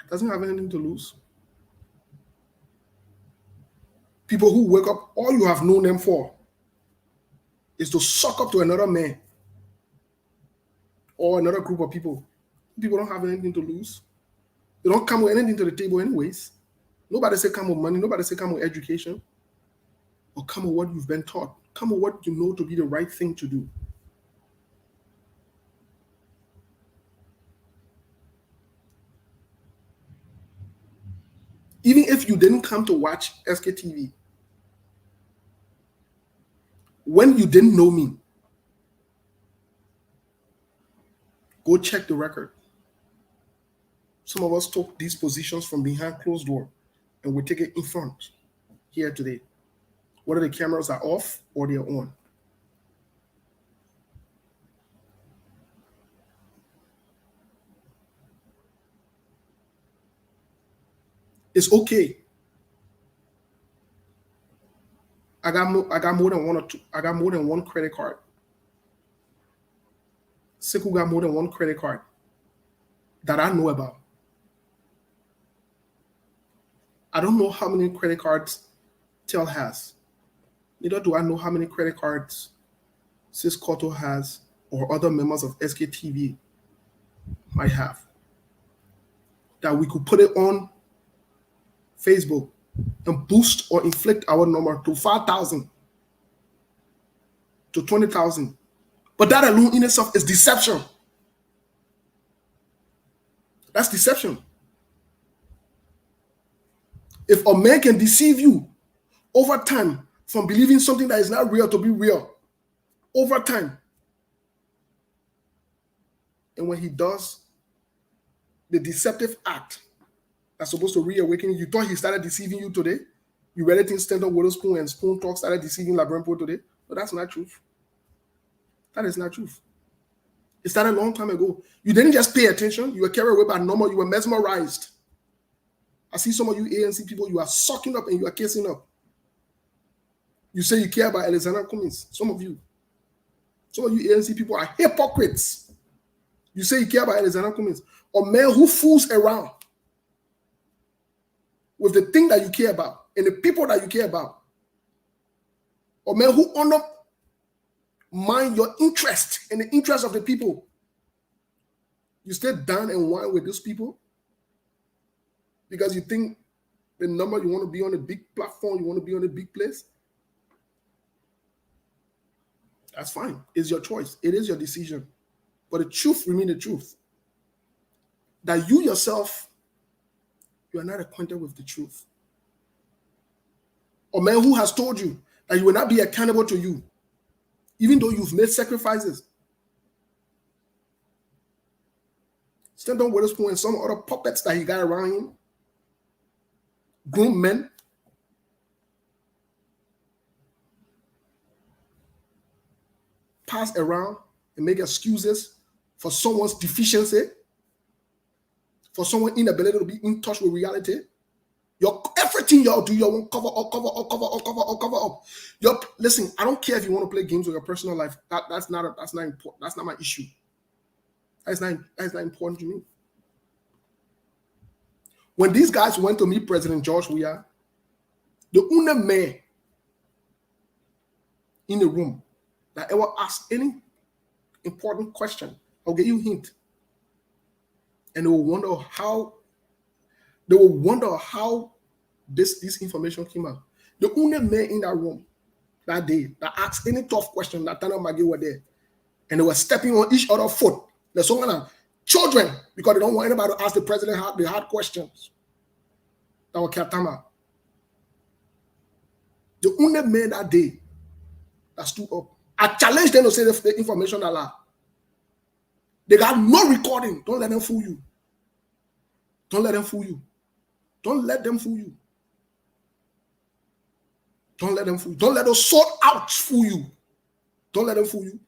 Doesn't have anything to lose. People who wake up, all you have known them for is to suck up to another man or another group of people. People don't have anything to lose. They don't come with anything to the table anyways. Nobody say come with money. Nobody say come with education. Or come with what you've been taught. Come with what you know to be the right thing to do. Even if you didn't come to watch SKTV, when you didn't know me, go check the record. Some of us took these positions from behind closed door and we take it in front here today. Whether the cameras are off or they're on. It's okay. I got more than one or two. I got more than one credit card. Sekou got more than one credit card that I know about. I don't know how many credit cards Tel has. Neither do I know how many credit cards Sis Koto has or other members of SKTV might have. That we could put it on Facebook and boost or inflate our number to 5,000 to 20,000. But that alone in itself is deception. That's deception. If a man can deceive you over time from believing something that is not real to be real, over time, and when he does the deceptive act that's supposed to reawaken you, thought he started deceiving you today? You really think Stanton Witherspoon and Spoon Talk started deceiving Liberian people today? But that's not truth. That is not truth. It started a long time ago. You didn't just pay attention. You were carried away by normal. You were mesmerized. I see some of you ANC people, you are sucking up and you are kissing up. You say you care about Alexander Cummings. Some of you ANC people are hypocrites. You say you care about Alexander Cummings. A man who fools around with the thing that you care about and the people that you care about. A man who mind your interest and the interest of the people. You stay down and whine with those people because you think the number you want to be on a big platform, you want to be on a big place. That's fine. It's your choice. It is your decision. But the truth remains the truth. That you yourself, you are not acquainted with the truth. A man who has told you that he will not be accountable to you, even though you've made sacrifices. Stanton Witherspoon and some other puppets that he got around him, grown men, pass around and make excuses for someone's deficiency, for someone's inability to be in touch with reality. Everything y'all do, y'all want cover up. Listen, I don't care if you want to play games with your personal life. That's not important. That's not my issue. That's not important to me. When these guys went to meet President George Weah, the only man in the room that ever asked any important question, I'll give you a hint. And they will wonder how this information came out. The only man in that room that day that asked any tough question that Tana Magi were there, and they were stepping on each other's foot. There's some kind of children, because they don't want anybody to ask the president the hard questions. That was Katama. The only man that day that stood up. I challenged them to say the information that lie. They got no recording. Don't let them fool you. Don't let them fool you. Don't let them fool you. Don't let them fool you. Don't let those sold out fool you. Don't let them fool you.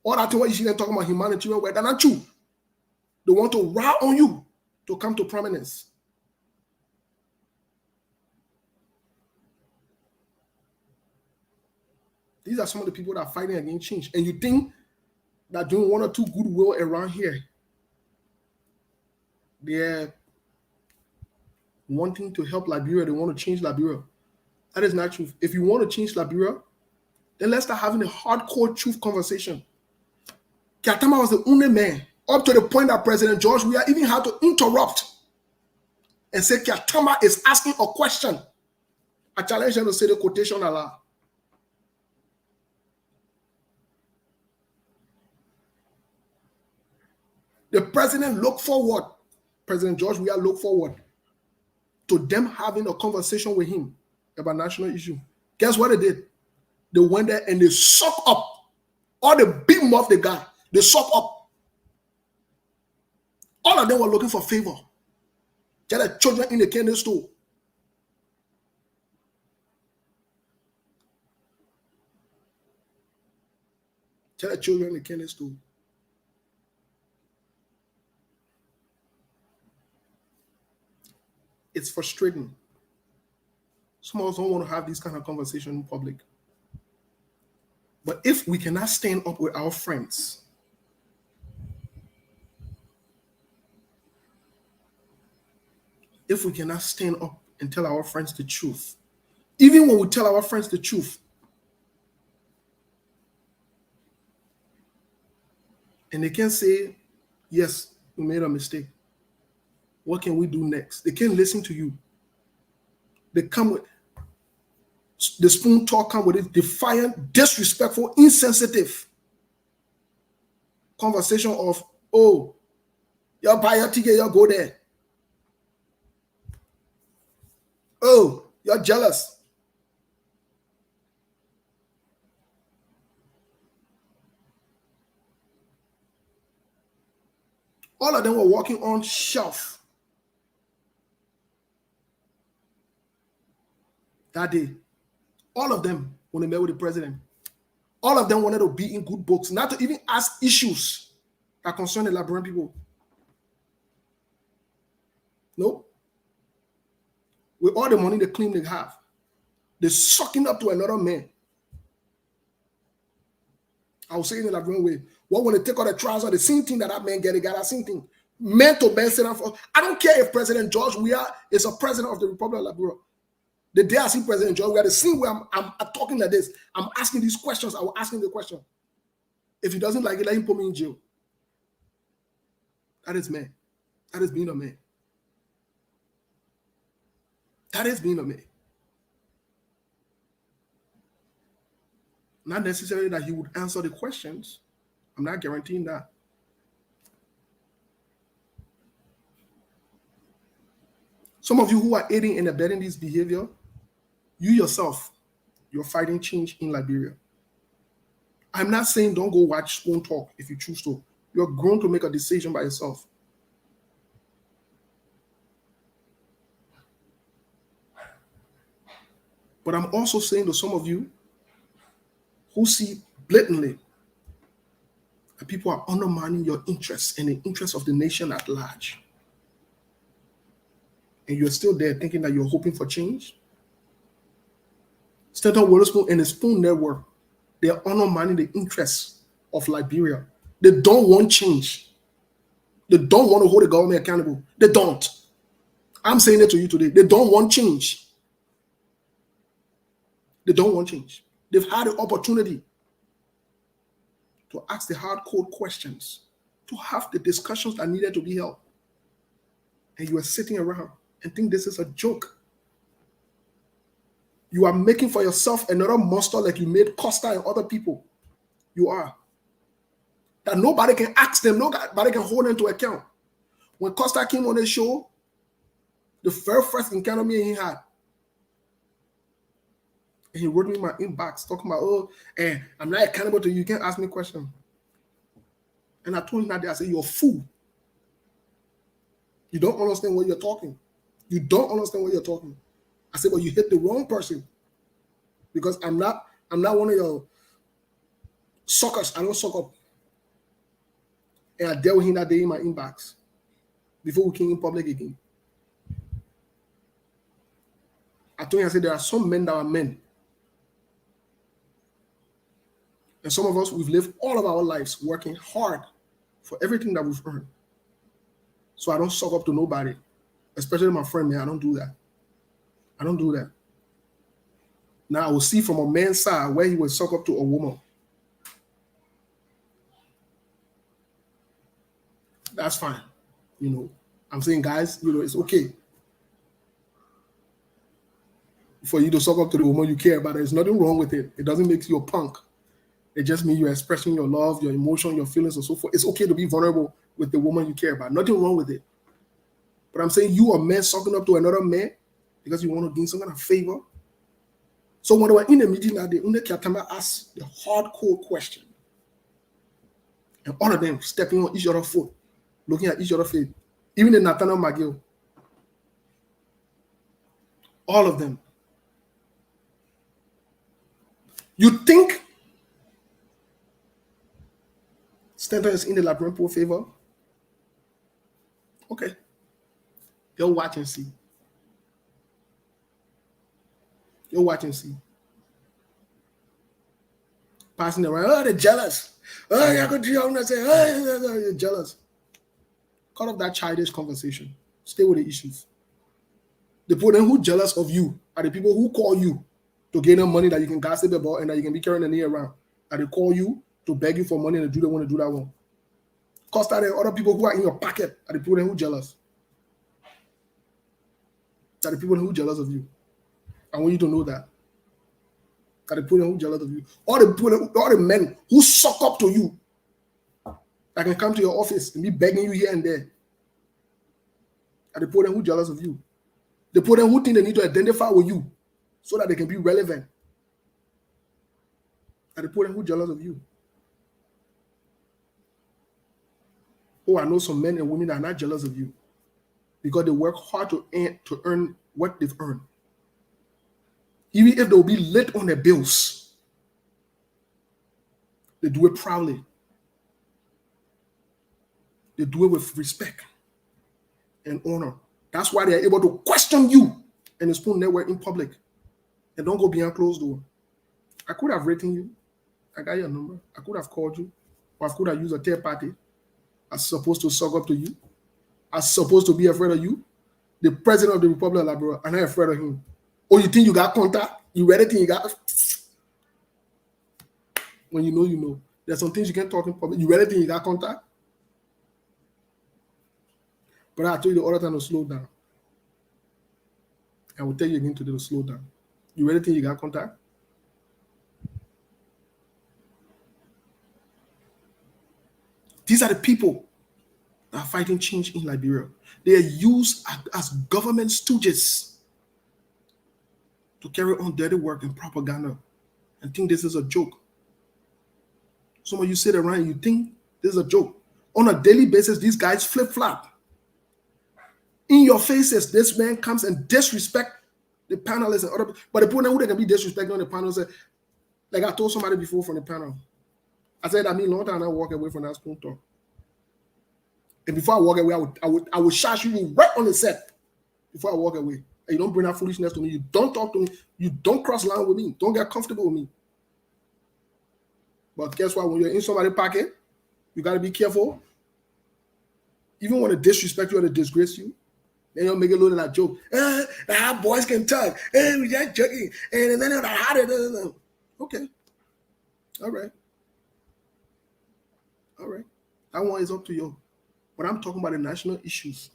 All that thing what you see them talking about humanitarian work, they're not true. They want to rile on you to come to prominence. These are some of the people that are fighting against change. And you think that doing one or two goodwill around here, they're wanting to help Liberia, they want to change Liberia. That is not true. If you want to change Liberia, then let's start having a hardcore truth conversation. Katama was the only man, up to the point that President George Weah even had to interrupt and say Katama is asking a question. I challenge them to say the quotation aloud. The president looked forward, President George Weah looked forward to them having a conversation with him about national issue. Guess what they did? They went there and they sucked up all the big mouth they got. They sucked up. All of them were looking for favor. Tell the children in the candle store. Tell the children in the candle store. It's frustrating. Some of us don't want to have this kind of conversation in public. But if we cannot stand up with our friends, if we cannot stand up and tell our friends the truth, even when we tell our friends the truth, and they can say, yes, we made a mistake. What can we do next? They can't listen to you. They come with the spoon talk, come with it defiant, disrespectful, insensitive conversation of, oh, you buy your ticket, you go there. Oh, you're jealous. All of them were walking on shelf that day. All of them, when they met with the president, all of them wanted to be in good books, not to even ask issues that concern the Liberian people. Nope. With all the money they claim they have, they're sucking up to another man. I will say it in the Liberian way. What when they take out the trousers, the same thing that man get, they got the same thing. Men to men sit down for. I don't care if President George Weah is a president of the Republic of Liberia. The day I see President George Weah, the scene where I'm talking like this, I'm asking these questions, I will ask him the question. If he doesn't like it, let him put me in jail. That is man. That is being a man. That is being a man. Not necessarily that he would answer the questions. I'm not guaranteeing that. Some of you who are aiding and abetting this behavior, You yourself, you're fighting change in Liberia. I'm not saying don't go watch Spoon Talk if you choose to. You're grown to make a decision by yourself. But I'm also saying to some of you who see blatantly that people are undermining your interests and the interests of the nation at large. And you're still there thinking that you're hoping for change. Stanton Witherspoon and the Spoon Network, they're undermining the interests of Liberia. They don't want change. They don't want to hold the government accountable. They don't. I'm saying it to you today. They don't want change. They don't want change. They've had the opportunity to ask the hard code questions, to have the discussions that needed to be held. And you are sitting around and think this is a joke. You are making for yourself another monster like you made Costa and other people. You are. That nobody can ask them, nobody can hold them to account. When Costa came on the show, the very first encounter me and he had, and he wrote me in my inbox talking about, oh, and I'm not accountable to you. You can't ask me questions. And I told him that day, I said, you're a fool. You don't understand what you're talking. You don't understand what you're talking. I said, well, you hit the wrong person. Because I'm not one of your suckers. I don't suck up. And I dealt with him that day in my inbox before we came in public again. I told him, I said, there are some men that are men. And some of us, we've lived all of our lives working hard for everything that we've earned. So I don't suck up to nobody, especially my friend, man. I don't do that. I don't do that. Now I will see from a man's side where he will suck up to a woman. That's fine. You know, I'm saying, guys, you know, it's okay for you to suck up to the woman you care about. There's nothing wrong with it. It doesn't make you a punk. It just means you're expressing your love, your emotion, your feelings, and so forth. It's okay to be vulnerable with the woman you care about. Nothing wrong with it. But I'm saying you, a man, sucking up to another man because you want to gain some kind of favor. So when they were in the meeting that day, Unde asked the hardcore question. And all of them stepping on each other's foot, looking at each other's face. Even the Nathaniel McGill. All of them. You think Stanton is in the Liberian poor favor? Okay. You'll watch and see. You'll watch and see. Passing around, oh, they're jealous. Oh, you're going to say, oh, you're jealous. Cut off that childish conversation. Stay with the issues. The people who jealous of you are the people who call you to gain them money that you can gossip about and that you can be carrying the knee around. And they call you to beg you for money and do they want to do that one. Costa, there are other people who are in your pocket are the people who are jealous. Are the people who are jealous of you. I want you to know that. Are the people who are jealous of you. All the men who suck up to you that can come to your office and be begging you here and there. Are the people who are jealous of you. The people who think they need to identify with you so that they can be relevant. Are the people who are jealous of you. Oh, I know some men and women that are not jealous of you because they work hard to earn what they've earned. Even if they'll be late on their bills, they do it proudly. They do it with respect and honor. That's why they're able to question you and the Spoon Network in public. And don't go behind closed door. I could have written you. I got your number. I could have called you. Or I could have used a third party. I'm supposed to suck up to you. I'm supposed to be afraid of you. The president of the Republic of Liberia, I'm not afraid of him. Oh, you think you got contact? You read it, you got... When you know, you know. There's some things you can't talk in public. You read it, you got contact? But I told you the other time to slow down. I will tell you again today to slow down. You read it, you got contact? These are the people that are fighting change in Liberia. They are used as government stooges to carry on dirty work and propaganda and think this is a joke. Some of you sit around and you think this is a joke. On a daily basis, these guys flip-flop. In your faces, this man comes and disrespect the panelists and other, but the people who they can be disrespecting on the panel say, like I told somebody before from the panel, I said that me long time I walk away from that spoon talk. And before I walk away, I would charge you right on the set before I walk away. And you don't bring that foolishness to me. You don't talk to me. You don't cross line with me. Don't get comfortable with me. But guess what? When you're in somebody's pocket, you got to be careful. Even when they disrespect you or they disgrace you, then you'll make a little of that joke. How boys can talk. We just joking. And then how they okay. All right. That one is up to you. But I'm talking about the national issues.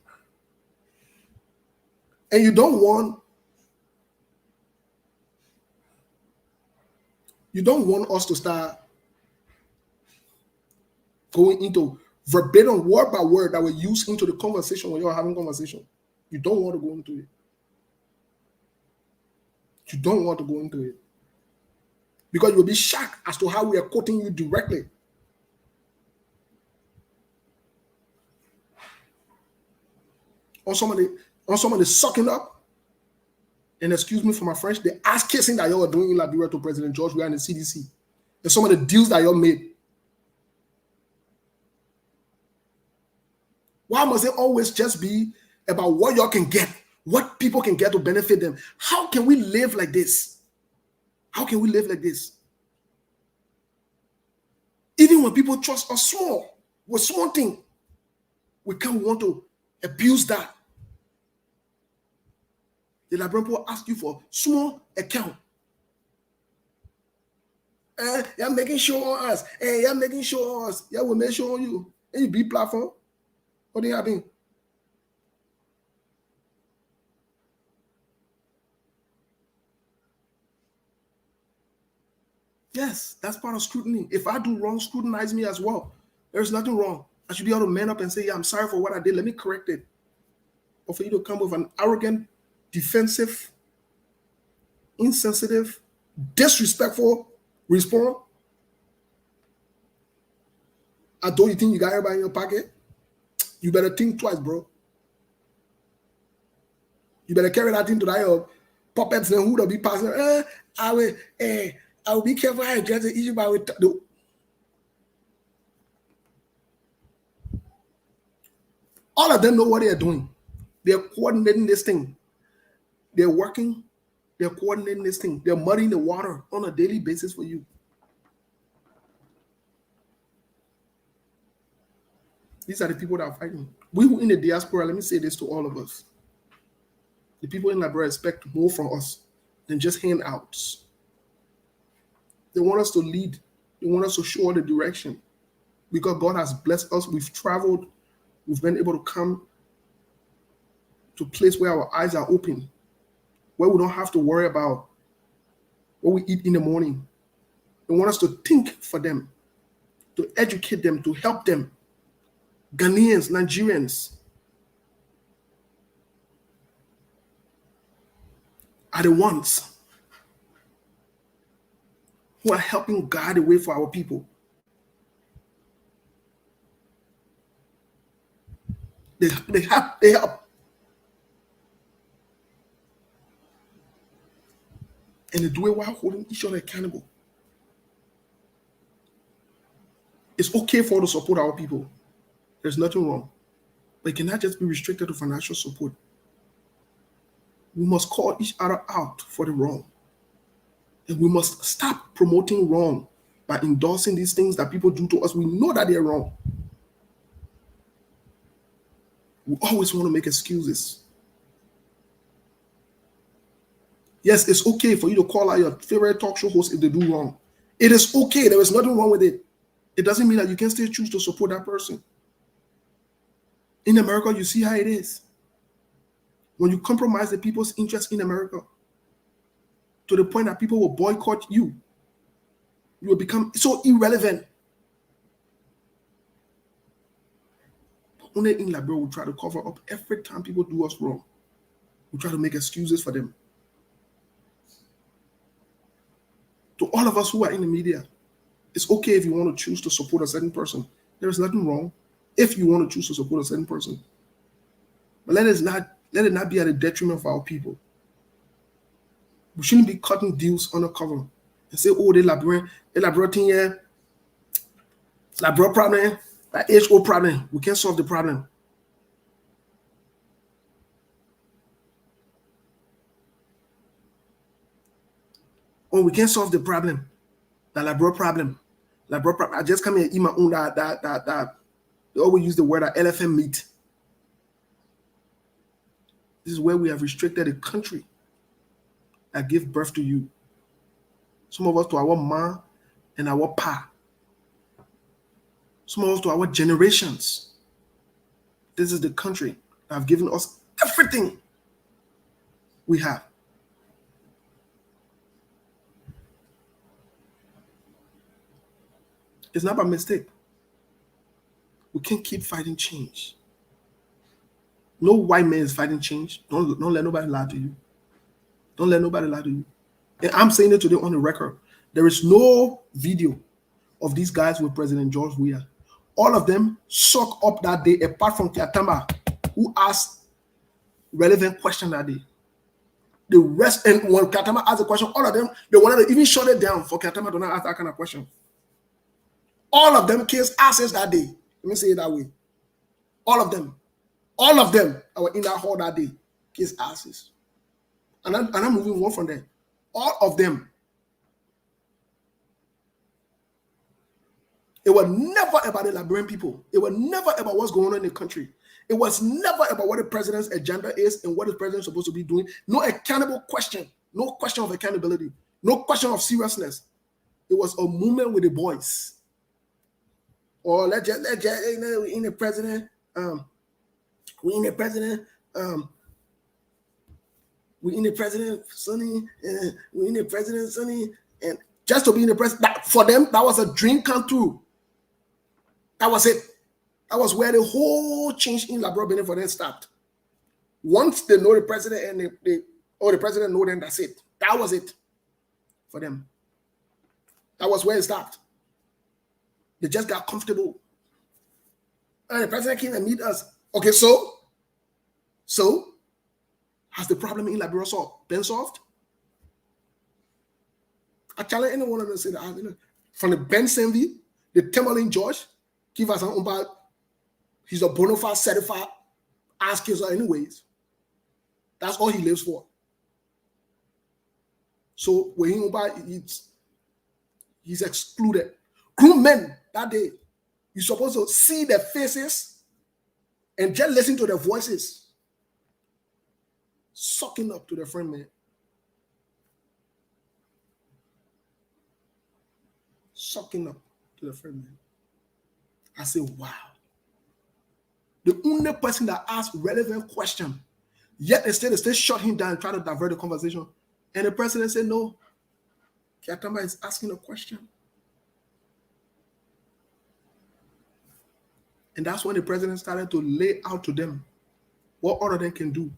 And you don't want us to start going into verbatim, word by word, that we use into the conversation when you're having conversation. You don't want to go into it. You don't want to go into it. Because you'll be shocked as to how we are quoting you directly. On somebody sucking up, and excuse me for my French, the ass kissing that y'all are doing in Liberia to President George Weah and the CDC, and some of the deals that y'all made. Why must it always just be about what y'all can get, what people can get to benefit them? How can we live like this? How can we live like this? Even when people trust us small, with small thing, we can't want to abuse that. The Liberian people ask you for small account. You're making sure on us. You're making sure on us. Yeah, we'll make sure on you. And you be platform. What do you have? Yes, that's part of scrutiny. If I do wrong, scrutinize me as well. There's nothing wrong. I should be able to man up and say, yeah, I'm sorry for what I did. Let me correct it. Or for you to come with an arrogant, defensive, insensitive, disrespectful response, I don't you think you got everybody in your pocket? You better think twice, bro. You better carry that thing to that puppets and who will be passing. I will be careful how I address the issue by all of them know what they are doing. They're coordinating this thing. They're working. They're coordinating this thing. They're muddying the water on a daily basis for you. These are the people that are fighting. We who in the diaspora, let me say this to all of us. The people in Liberia expect more from us than just handouts. They want us to lead. They want us to show the direction. Because God has blessed us. We've traveled. We've been able to come to a place where our eyes are open, where we don't have to worry about what we eat in the morning. They want us to think for them, to educate them, to help them. Ghanaians, Nigerians are the ones who are helping guide the way for our people. They help. And they do it while holding each other accountable. It's okay for us to support our people. There's nothing wrong. But it cannot just be restricted to financial support. We must call each other out for the wrong. And we must stop promoting wrong by endorsing these things that people do to us. We know that they're wrong. We always want to make excuses. Yes, it's okay for you to call out your favorite talk show host if they do wrong. It is okay. There is nothing wrong with it. It doesn't mean that you can still choose to support that person. In America, you see how it is. When you compromise the people's interest in America to the point that people will boycott you, you will become so irrelevant. But only in Liberia, we try to cover up every time people do us wrong. We try to make excuses for them. To all of us who are in the media, it's okay if you want to choose to support a certain person. There is nothing wrong if you want to choose to support a certain person. But let it not be at the detriment of our people. We shouldn't be cutting deals undercover and say, oh, they Liberian thing here, Liberian problem, that HO problem. We can't solve the problem. Oh, we can't solve the problem. The Liberian problem. I just come here and eat my own that. They always use the word elephant meat. This is where we have restricted a country that gave birth to you. Some of us to our ma and our pa. Some of us to our generations. This is the country that have given us everything we have. It's not by mistake. We can't keep fighting change. No white man is fighting change. Don't let nobody lie to you. Don't let nobody lie to you. And I'm saying it today on the record. There is no video of these guys with President George Weah. All of them suck up that day, apart from Kiatamba, who asked relevant question that day. The rest, and when Kiatamba asked a question, all of them, they wanted to even shut it down for Kiatamba to not ask that kind of question. All of them kissed asses that day. Let me say it that way. All of them that were in that hall that day kissed asses. And I'm moving on from there. All of them. It was never about the Liberian people. It was never about what's going on in the country. It was never about what the president's agenda is and what the president is supposed to be doing. No accountable question. No question of accountability. No question of seriousness. It was a movement with the boys. Or let's just we in the president. We in the president, Sonny. We in the president, Sonny. And just to be in the president, for them, that was a dream come true. That was it. That was where the whole change in Liberia for them stopped. Once they know the president and the president know them, that's it. That was it for them. That was where it stopped. They just got comfortable. And the president came and meet us. Okay, so has the problem in Liberia been solved? I challenge anyone to say that. From the Ben Senvi, the Timberlane George, give us an umpire. He's a bona fide certified ass kisser anyways. That's all he lives for. So when he umpire, he's excluded. Crewmen that day, you're supposed to see their faces and just listen to their voices. Sucking up to their friend, man. Sucking up to the friend, man. I say, wow. The only person that asked relevant question, yet they still shut him down and try to divert the conversation. And the president said, no. Kiatamba is asking a question. And that's when the president started to lay out to them what all of them can do.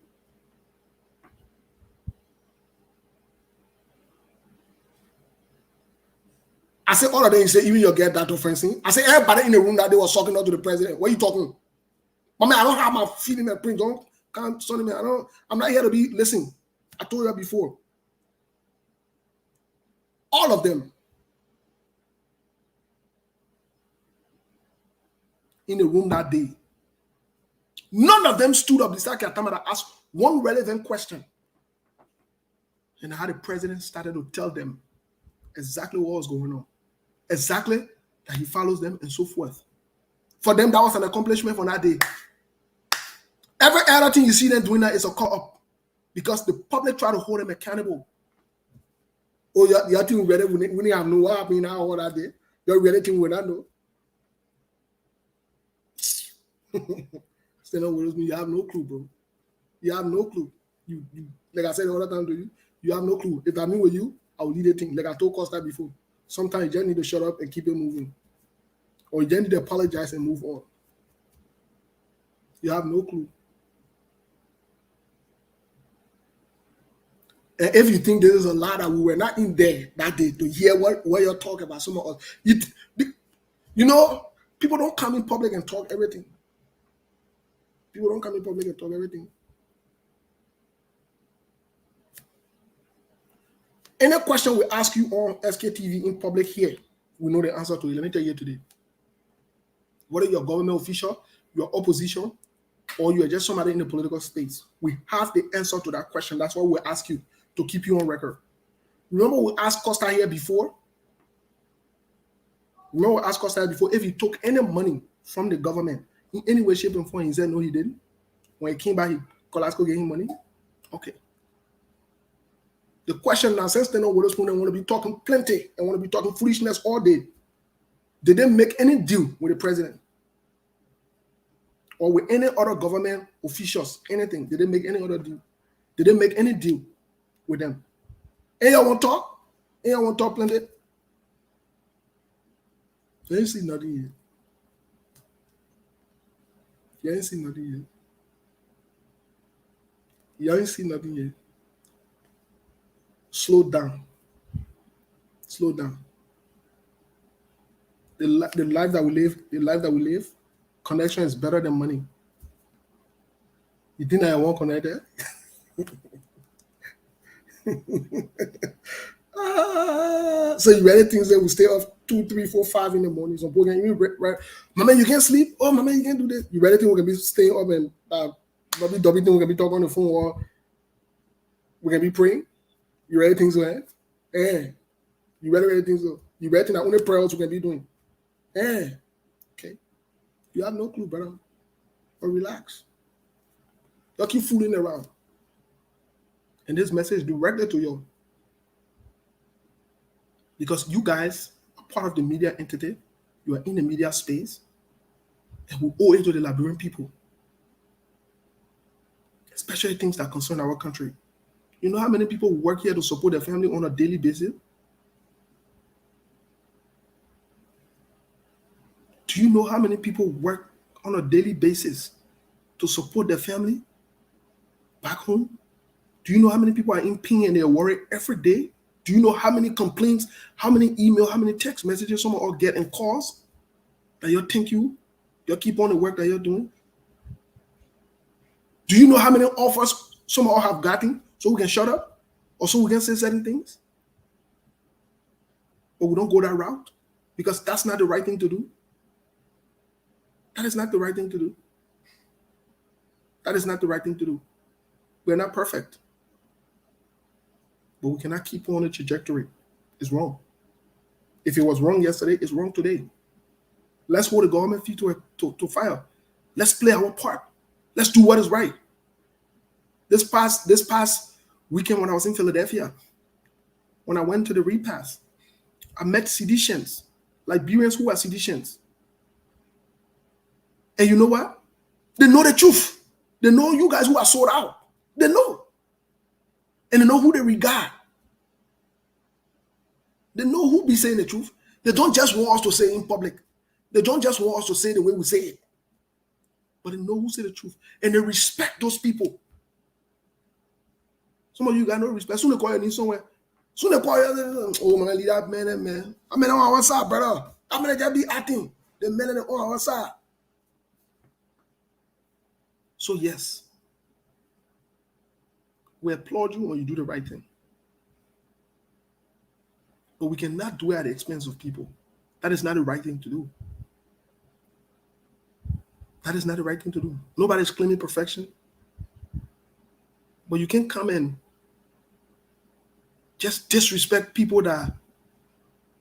I said, all of them, you say, even you get that offensive. I said, everybody in the room that they were talking out to the president. What are you talking? I mean, I don't have my feeling and print. Can't son me. I'm not here to be, listen. I told you that before. All of them in the room that day. None of them stood up beside Kiatamba to ask one relevant question. And how the president started to tell them exactly what was going on. Exactly that he follows them and so forth. For them, that was an accomplishment for that day. Every other thing you see them doing that is a call-up. Because the public try to hold them accountable. Oh, you're thinking ready when you have no what happened now all that day. You're ready to win that no. Stand up with me, you have no clue, bro. You have no clue. You like I said all the time to you, you have no clue. If I'm with you, I will lead a thing. Like I told Costa before. Sometimes you just need to shut up and keep it moving. Or you just need to apologize and move on. You have no clue. And if you think this is a lie that we were not in there that day to hear what you're talking about, some of us, you know, people don't come in public and talk everything. People don't come in public and talk everything. Any question we ask you on SKTV in public here, we know the answer to it. Let me tell you today. Whether you're a government official, you're opposition, or you're just somebody in the political space, we have the answer to that question. That's why we ask you to keep you on record. Remember we asked Costa here before? If he took any money from the government in any way, shape, and form. He said no, he didn't. When he came back, Colasco gave him money. Okay. The question now, since they know what they want to be talking plenty and want to be talking foolishness all day, did they make any deal with the president or with any other government officials? Anything? Did they make any other deal? Did they make any deal with them? Hey, y'all want to talk? Hey, y'all want to talk plenty? You ain't see nothing yet. You ain't seen nothing yet. You ain't seen nothing yet. Slow down. Slow down. The life that we live, connection is better than money. You think I won't connect there? So you ready things that will stay off 2, 3, 4, 5 in the morning. Some people right? My man, you can't sleep. Oh, my man, you can't do this. You ready think we can be staying up and probably we can be talking on the phone or we can be praying? You ready things so? Yeah. You ready things so? You ready that only prayers we can be doing? Yeah. Okay. You have no clue, brother. But relax. Don't keep fooling around. And this message directed to you. Because you guys are part of the media entity. You are in the media space. And we owe it to the Liberian people. Especially things that concern our country. You know how many people work here to support their family on a daily basis? Do you know how many people work on a daily basis to support their family back home? Do you know how many people are in pain and they're worried every day? Do you know how many complaints, how many emails, how many text messages some of all get and calls that you think you keep on the work that you're doing? Do you know how many offers some of all have gotten so we can shut up or so we can say certain things? But we don't go that route because that's not the right thing to do. That is not the right thing to do. That is not the right thing to do. We're not perfect. But we cannot keep on the trajectory. It's wrong. If it was wrong yesterday, it's wrong today. Let's hold the government feet to fire. Let's play our part. Let's do what is right. This past weekend when I was in Philadelphia, when I went to the repast, I met seditionists, Liberians who are seditionists. And you know what? They know the truth. They know you guys who are sold out. They know. And they know who they regard. They know who be saying the truth. They don't just want us to say it in public. They don't just want us to say the way we say it. But they know who say the truth. And they respect those people. Some of you got no respect. Soon they call you in somewhere. Soon they call you, oh man, leave that man. I mean, on our side, brother. I mean, they be acting. The men on our side. So yes, we applaud you when you do the right thing. But we cannot do it at the expense of people. That is not the right thing to do. That is not the right thing to do. Nobody's claiming perfection. But you can't come and just disrespect people that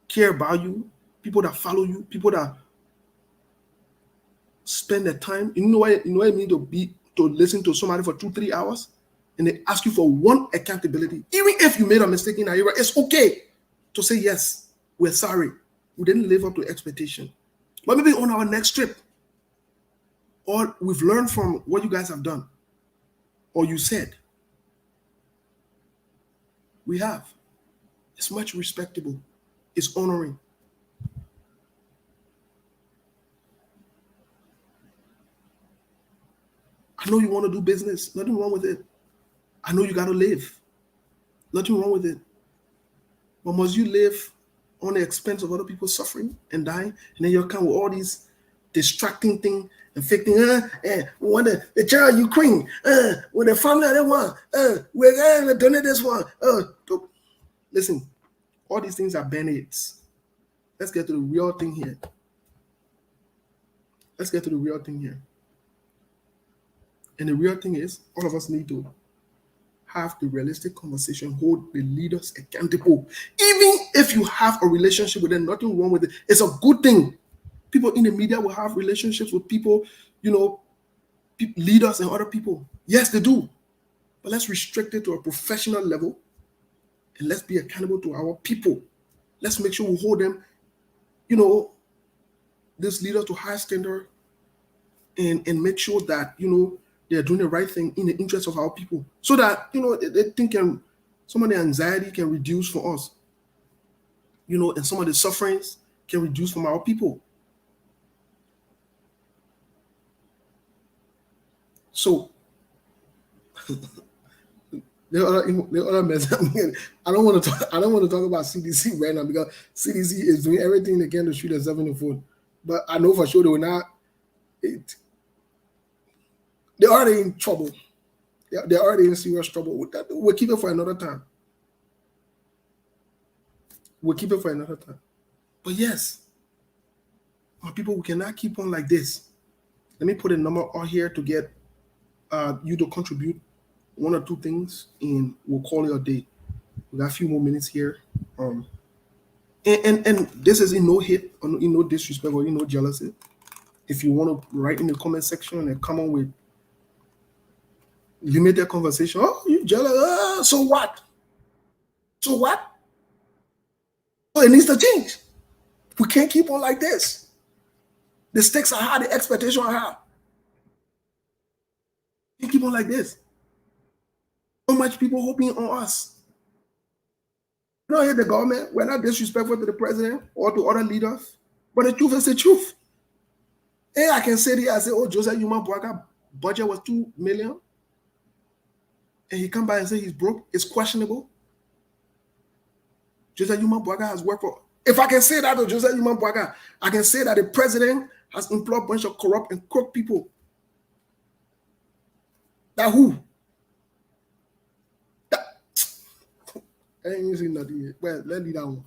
care about you, people that follow you, people that spend their time. You know what it means to listen to somebody for 2-3 hours and they ask you for one accountability. Even if you made a mistake in Iowa, it's okay to say, yes, we're sorry. We didn't live up to expectation. But maybe on our next trip, or we've learned from what you guys have done, or you said, we have. It's much respectable. It's honoring. I know you want to do business. Nothing wrong with it. I know you got to live. Nothing wrong with it. But must you live on the expense of other people suffering and dying? And then you're coming with all these distracting thing and fake thing. We want the child Ukraine. With the family they want. We're going to donate this one. Listen, all these things are band-aids. Let's get to the real thing here. Let's get to the real thing here. And the real thing is, all of us need to have the realistic conversation, hold the leaders accountable. Even if you have a relationship with them, nothing wrong with it. It's a good thing. People in the media will have relationships with people, leaders and other people. Yes, they do. But let's restrict it to a professional level and let's be accountable to our people. Let's make sure we hold them, this leader to high standard and make sure that, they're doing the right thing in the interest of our people. So that, they think some of the anxiety can reduce for us. And some of the sufferings can reduce from our people. So the other mess. I don't want to talk about CDC right now because CDC is doing everything they can to shoot themselves in the foot. But I know for sure they will not. They're already in trouble. They're already in serious trouble. We'll keep it for another time. But yes, my people, we cannot keep on like this. Let me put a number out here to get you to contribute 1 or 2 things, and we'll call it a day. We got a few more minutes here. And this is in no hate, or in no disrespect, or in no jealousy. If you want to write in the comment section and come on with limited conversation, oh, you jealous? So what? So it needs to change. We can't keep on like this. The stakes are high, the expectations are high. We can't keep on like this. So much people hoping on us. You don't hear the government. We're not disrespectful to the president or to other leaders, but the truth is the truth. Hey, I can say this. I say, oh, Joseph Yuma Boaga budget was $2 million, and he come by and say he's broke. It's questionable. Joseph Yuma Boaga has worked for. If I can say that to Joseph Yuma Boaga, I can say that the president has employed a bunch of corrupt and crooked people. That who? I ain't using nothing yet. Well, let's leave that one.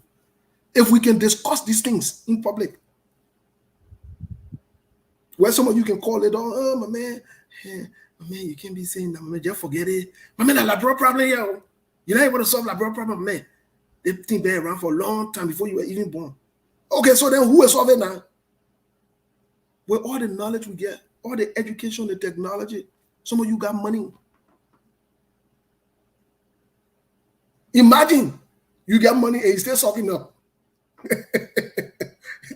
If we can discuss these things in public, where some of you can call it, oh, my man, you can't be saying that, my man, just forget it. My man, that labor problem, yo. You're not able to solve labor problem, man. They think they're around for a long time before you were even born. Okay, so then who is solving now? With all the knowledge we get, all the education, the technology, some of you got money. Imagine you get money and you still sucking up.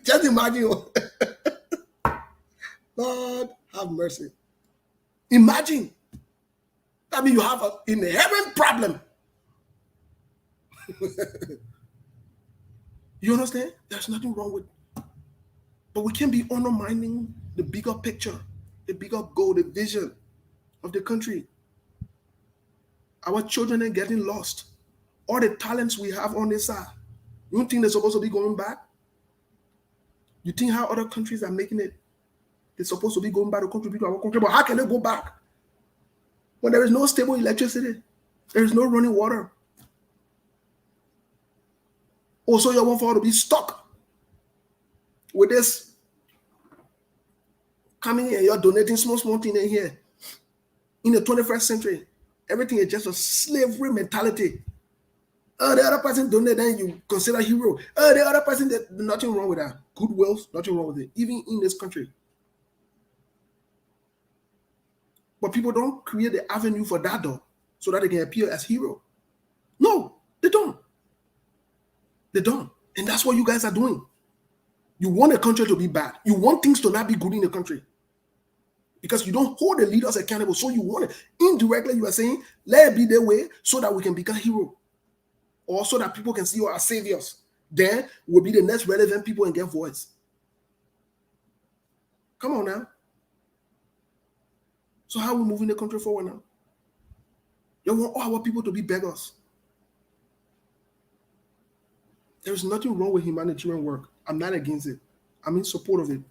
Just imagine. Lord have mercy. Imagine. That means you have an inherent problem. You understand? There's nothing wrong with it. But we can't be undermining the bigger picture, the bigger goal, the vision of the country. Our children are getting lost. All the talents we have on this side, you don't think they're supposed to be going back? You think how other countries are making it? They're supposed to be going back to contribute to our country, but how can they go back when there is no stable electricity? There is no running water. Also, you want for to be stuck with this coming here, you're donating small thing in here. In the 21st century, everything is just a slavery mentality. The other person donate, then you consider hero. The other person, nothing wrong with that. Goodwill, nothing wrong with it, even in this country. But people don't create the avenue for that though, so that they can appear as hero. No, they don't. They don't. And that's what you guys are doing. You want the country to be bad. You want things to not be good in the country. Because you don't hold the leaders accountable. So you want it. Indirectly, you are saying, let it be their way so that we can become hero. Or so that people can see you as saviors. Then we'll be the next relevant people and get voice. Come on now. So how are we moving the country forward now? You want all our people to be beggars. There's nothing wrong with humanitarian work. I'm not against it. I'm in support of it.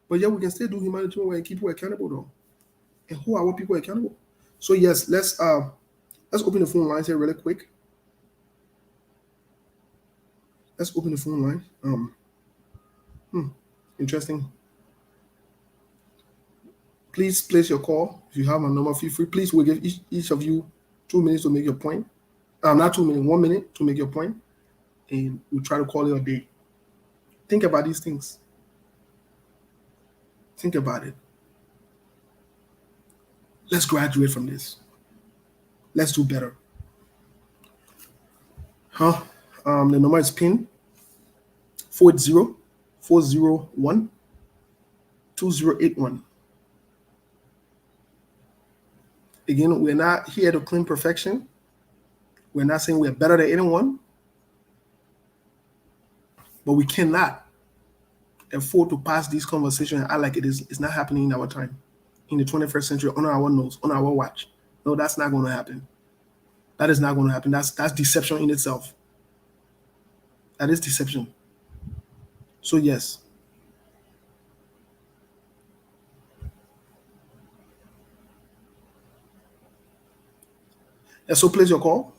But yeah, we can still do humanitarian work and keep people accountable though. And who are our people accountable? So yes, let's open the phone lines here really quick. Let's open the phone line. Interesting. Please place your call. If you have a number, feel free. Please, we'll give each of you 2 minutes to make your point. Not 2 minutes, 1 minute to make your point, and we'll try to call it a day. Think about these things. Think about it. Let's graduate from this. Let's do better. The number is PIN 480-401-2081. Again, we're not here to claim perfection. We're not saying we're better than anyone, but we cannot afford to pass this conversation and act like it's not happening in our time, in the 21st century, on our nose, on our watch. No, that's not going to happen. That is not going to happen. That's deception in itself. That is deception. So yes. Yeah, so place your call.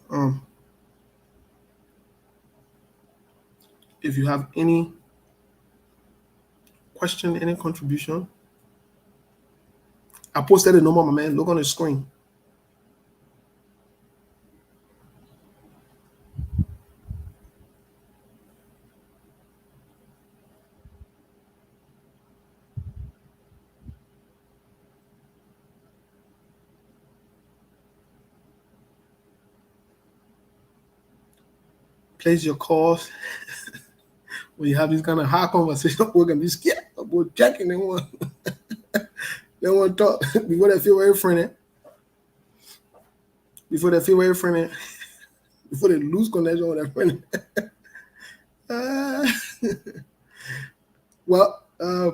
If you have any question, any contribution, I posted the number, my man. Look on the screen. Place your calls. When you have these kind of hard conversations, we're gonna be scared about checking they want. They want to talk before they feel very friendly. Before they feel very friendly. Before they lose connection with their friend. Well,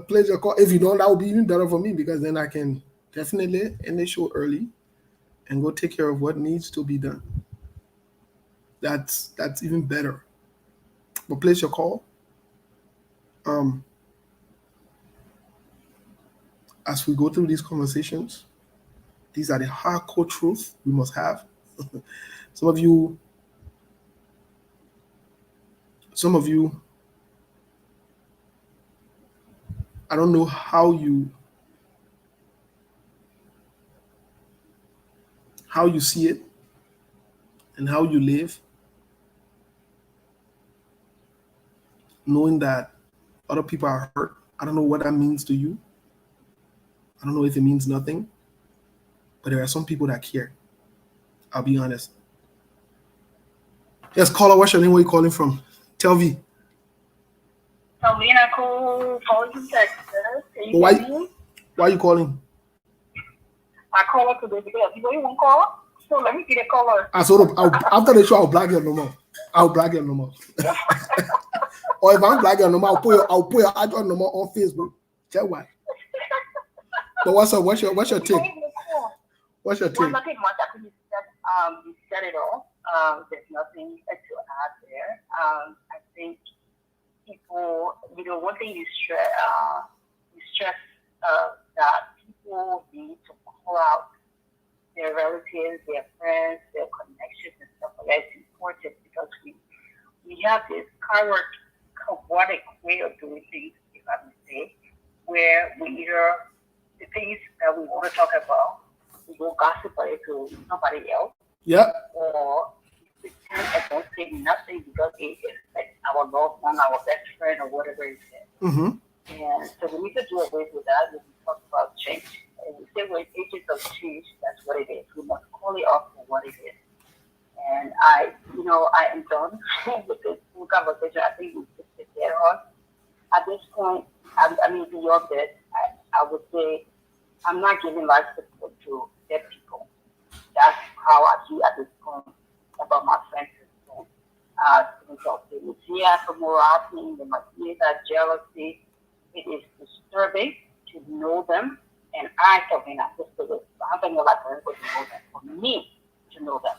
place your call. If you don't, that would be even better for me because then I can definitely end the show early and go take care of what needs to be done. That's even better. But place your call. As we go through these conversations, these are the hardcore truths we must have. Some of you, I don't know how you see it and how you live, knowing that other people are hurt. I don't know what that means to you. I don't know if it means nothing, but there are some people that care. I'll be honest. Yes, caller, what's your name? Where are you calling from? Tell V. Salvina, calling from Texas. Why are you calling? I call her today because you won't call her. So let me get a caller. After the show, I'll block your number. Or if I'm blocking your number, I'll put your address number on Facebook. Tell why. But what's up? What's your take? What's your take? Well, nothing much. I think you said it all. There's nothing to add there. I think people, one thing you stress that people need to call out their relatives, their friends, their connections and stuff like that. It's important because we have this chaotic way of doing things, if I may say, where we either the things that we want to talk about, we go gossip about it to somebody else. Yeah. Or we pretend and don't say nothing because it affects our loved one, our best friend, or whatever it is. Mm-hmm. And so we need to do away with that when we talk about change. And we say we're agents of change, that's what it is. We must call it off for what it is. And I am done with this full conversation. I think we should sit there on. At this point, beyond this, I would say I'm not giving life support to dead people. That's how I feel at this point about my friends. They will see that for morality, they must see that jealousy. It is disturbing to know them, and I don't know like everybody know them. For me to know them,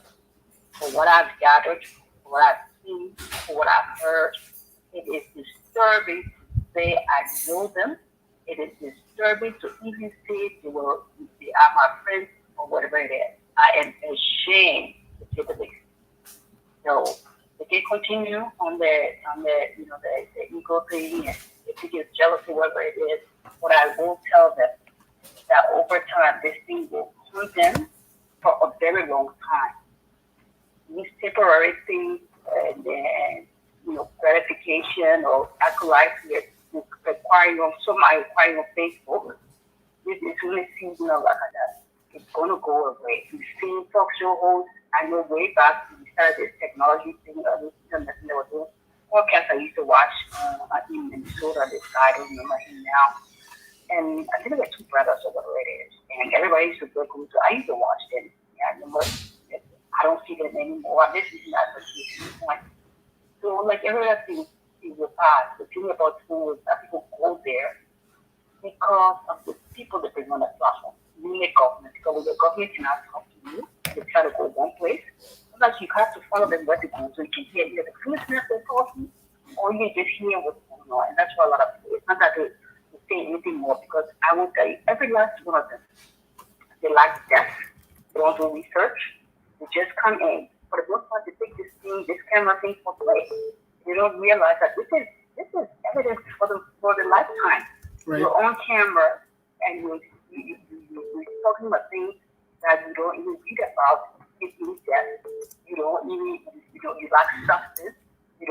for what I've gathered, for what I've seen, for what I've heard, it is disturbing to say I know them. It is disturbing to even say they are my friends or whatever it is. I am ashamed to say the least. So they can continue on the ego thing and if it gets jealousy, whatever it is. What I will tell them that over time this thing will haunt them for a very long time. These temporary things and gratification or accolades with acquiring on some acquiring on Facebook. This is really seasonal like that. It's gonna go away. We've seen talk show hosts. I know way back when we started this technology thing, this and that they were doing. Podcast I used to watch in Minnesota. This guy, I don't remember him now. And I think there were two brothers or whatever it is. And everybody used to go to. I used to watch them. Yeah, I remember. I don't see them anymore. This is not the point. So like everything in the past, the thing about school is that people go there because of the people that bring on the platform. Meaning the government. Because when the government cannot talk to you, they try to go one place. Sometimes you have to follow them where they go so you can hear either the foolishness they're talking or you just hear what's going on. And that's why a lot of people, it's not that they say anything more because I will tell you, every last one of them, they like death. They don't do research. They just come in. For the most part, they take this camera thing for play. They don't realize that this is evidence for the lifetime. Right. You're on camera and you're talking about things that you don't even read about. It means that you you lack substance. You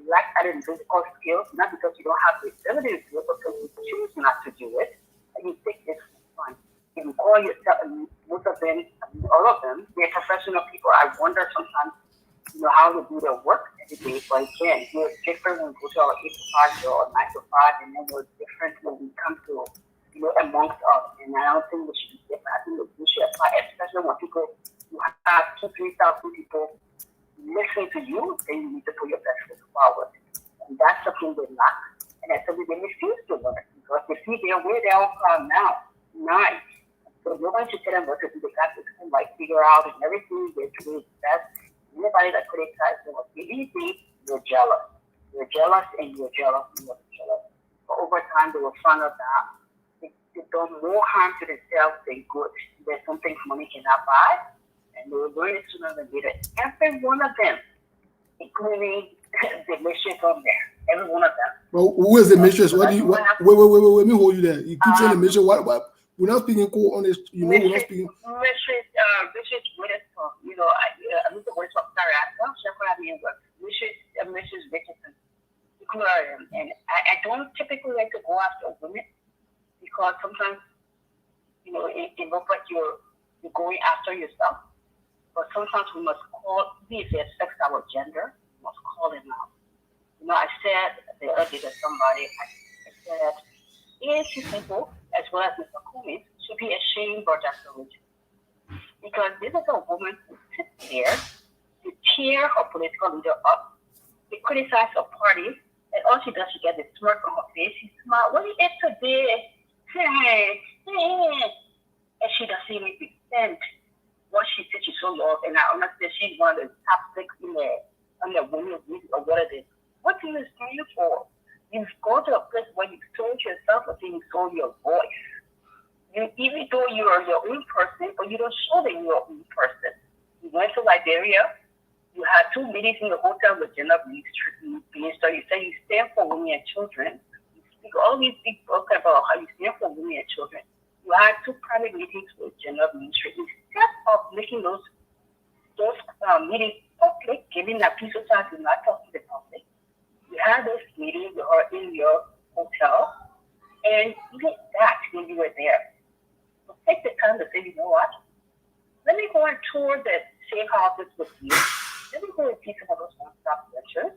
lack added physical skills, not because you don't have the ability to do it, but because you choose not to do it, and you think this is fun. You call yourself, most of them, all of them, they're professional people. I wonder sometimes, how they do their work every day. But again, we're different when we go to our 8 to 5 or 9 to 5, and then we're different when we come to, amongst us. And I don't think we should be different. I think we should apply, especially when you have 2,000-3,000 people listening to you, then you need to put your best foot forward. And that's something they lack. And that's something they refuse to learn. Because they see where they're on cloud now. Nice. So nobody should tell them what to do. They got to figure out and everything they're doing best. Anybody that criticizes them or anything, you're jealous. You're jealous and you're jealous and you're jealous. But over time, they will find out that they do more harm to themselves than good. There's some things money cannot buy. And they will learn it sooner than later. Every one of them, including the mistress on there. Every one of them. Well, who is the mistress? What do you? Wait, let me hold you there. You keep saying the mistress. What? We're not speaking cool on this. We're not speaking. Mistress Witherspoon. I need the word. Sorry, I don't know what I mean, but Mrs. Richardson. And I don't typically like to go after women because sometimes, it looks like you're going after yourself. But sometimes we must call, if it affects our gender, we must call them out. I said the other day to somebody, I said, Asian people, as well as Mr. Cummings, should be ashamed of that religion. Because this is a woman who sits there to tear her political leader up, to criticize her party, and all she does, she gets a smirk on her face. She smiles, what do you eat today? And she doesn't even pretend what she said she's so lost, and I understand she's one of the top 6 in the women's league or what it is. What do you stand for? You go to a place where you sold yourself or you sold your voice. Even though you are your own person, but you don't show that you're your own person. You went to Liberia, you had 2 meetings in the hotel with gender minister. You say you stand for women and children. You speak all these big books about how you stand for women and children. You had 2 private meetings with gender ministry. Instead of making those meetings public, giving that piece of time to not talk to the public, you had those meetings in your hotel, and even that when you were there. So take the time to say, you know what? Let me go and tour the safe houses with you. Let me go and see some of those one-stop lectures.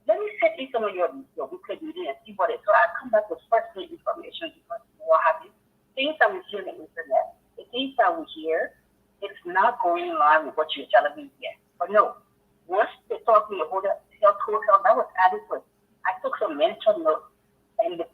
Let me set in some of your weekly meeting and see what it is. So I come back with first-hand information because what have you. Things that we hear on the internet, the things that we hear, it's not going in line with what you're telling me yet. But no, once they talk to the hotel, that was adequate. I took some mental notes, and the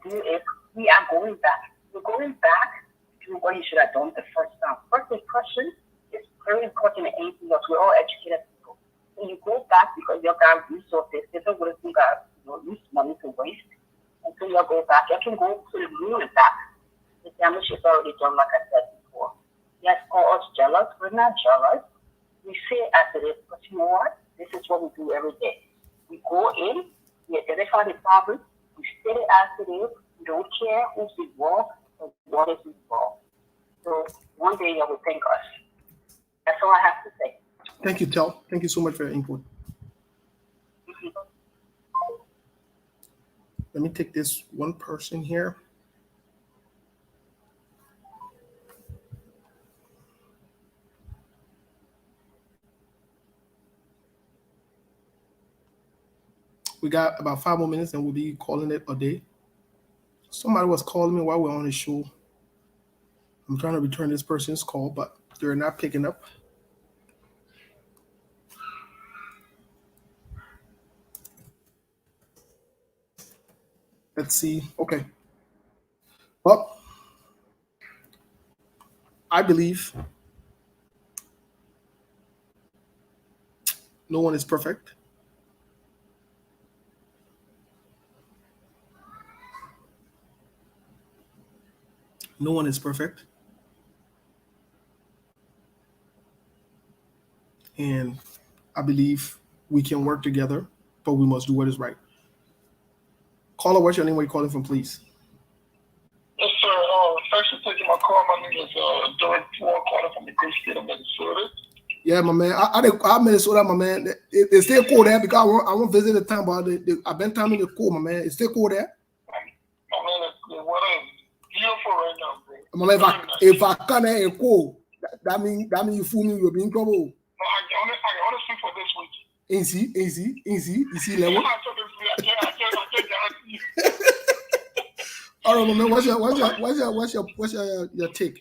deal is we are going back. We're going back to what you should have done the first time. First impression is very important in anything else. We're all educated people. When you go back because you got resources. People would think that use money to waste. And so you go back. You can go to the moon and back. The damage is already done, like I said before. Yes, call us jealous. We're not jealous. We say it as it is, but you know what? This is what we do every day. We go in, we identify the problem, we state it as it is. We don't care who's involved or what is involved. So one day you will thank us. That's all I have to say. Thank you, Tel. Thank you so much for your input. Let me take this one person here. We got about 5 more minutes and we'll be calling it a day. Somebody was calling me while we're on the show. I'm trying to return this person's call, but they're not picking up. Let's see. Okay. Well, I believe no one is perfect. No one is perfect. And I believe we can work together, but we must do what is right. Caller, what's your name? Where are you calling from, please? Yes, sir. Thanks for taking my call. My name is Derek Ford, calling from the great state of Minnesota. Yeah, my man. I'm Minnesota, my man. It's still cold there because I won't visit the town, but I've been time in the cold, my man. It's still cold there. My man, the weather is beautiful right now, bro. My man, if I come there and cold, that mean you fool me, you'll be in trouble. No, I honestly for this week. Easy. You see level. I can't guarantee you. All right, my man. What's your take?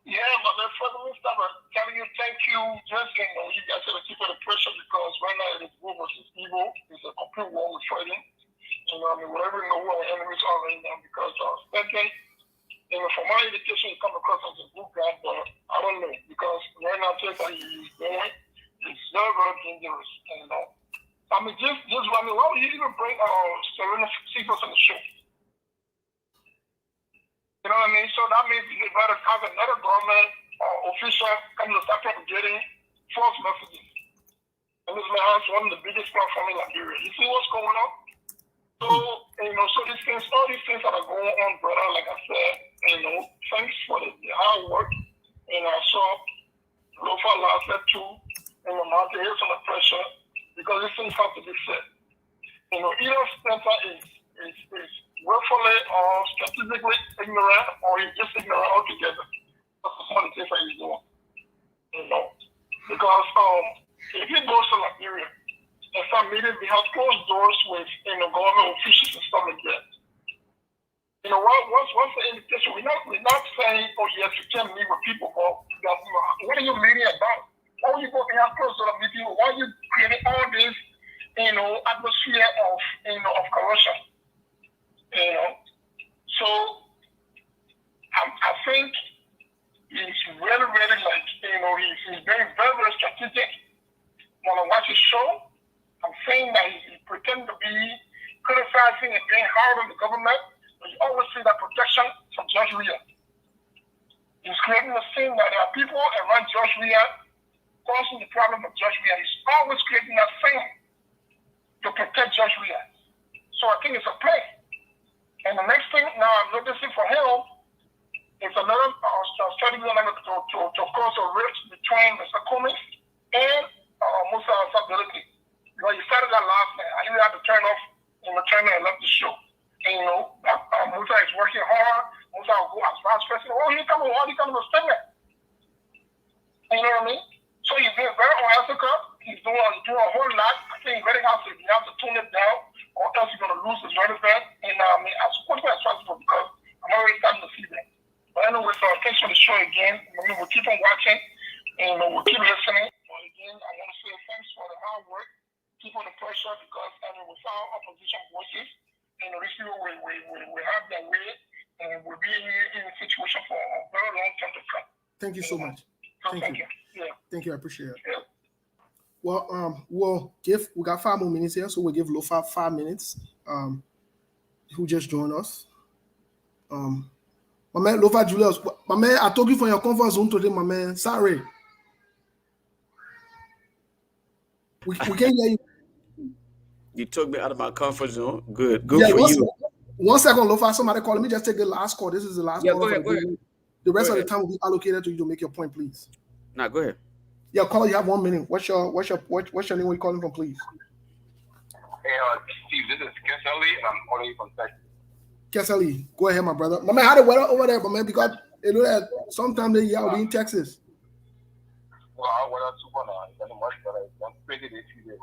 Yeah, but man, first of all, start by telling you thank you. Just you guys have to keep under pressure because right now it is good versus evil. It's a complete war we're fighting. Whatever who our enemies are right now because second, from my education, you come across as a good guy, but I don't know because right now things that he's doing is very, very dangerous. Why would you even bring Serena Seagulls on the show? You know what I mean? So that means you better have another government official come to start propagating false messages. And this man has one of the biggest platforms in Liberia. You see what's going on? So, so all these things that are going on, brother, like I said, thanks for the hard work. I saw Lofa last year too, and the market is under pressure because these things have to be said. Either Spencer is willfully or strategically ignorant or he's just ignorant altogether. That's some of the things that he's doing. Because if he goes to Liberia and start meeting behind closed doors with government officials and stuff like that. What's the indication? We're not saying, oh yes, you can't meet with people, but what are you meeting about? Why are you going behind closed doors and meet people? Why are you creating all this atmosphere of corruption? So I think he's really, really he's being very, very strategic. When I watch his show, I'm saying that he pretends to be criticizing and being hard on the government, but you always see that protection from Judge Rhea. He's creating a scene that there are people around Judge Rhea causing the problem of Judge Rhea. He's always creating that scene to protect Judge Rhea. So I think it's a play. And the next thing now I'm noticing for him is another strategy to cause a rift between Mr. Cummings and Musa Ability. Because he started that last night. I even had to turn off and left the show. And Musa is working hard. Musa will go as vice president. Oh, he coming to statement. You know what I mean? So he's being very unethical. He's doing a whole lot. I think he really has to tune it down, or else he's gonna lose his relevance. And I support him as possible because I'm already starting to see that. But anyway, so thanks for the show again. We'll keep on watching and we'll keep listening. But again, I want to say thanks for the hard work. Keep on the pressure because without opposition voices, these people will have their way and we'll be in a situation for a very long time to come. Thank you so much. So thank you. Yeah. Thank you. I appreciate it. Yeah. Well, we got 5 more minutes here, so we'll give Lofa 5 minutes. Who just joined us? My man Lofa Julius. My man, I told you for your comfort zone today, my man. Sorry. We can't hear you. You took me out of my comfort zone. Good Yeah, for you. 1 second, Lofa. Somebody call. Let me just take the last call. This is the last call. Go ahead. The rest Go of the ahead. time will be allocated to you to make your point, please. Nah, go ahead. Yeah, call. You have 1 minute. What's your name? Where you calling from, please? Hey, Steve, this is Kesali, and I'm calling you from Texas. Kesali, go ahead, my brother. My man, how the weather over there, my man? Because you know that sometimes the year will be in Texas. Well, our weather super now. It's getting much better. It's been pretty this few days.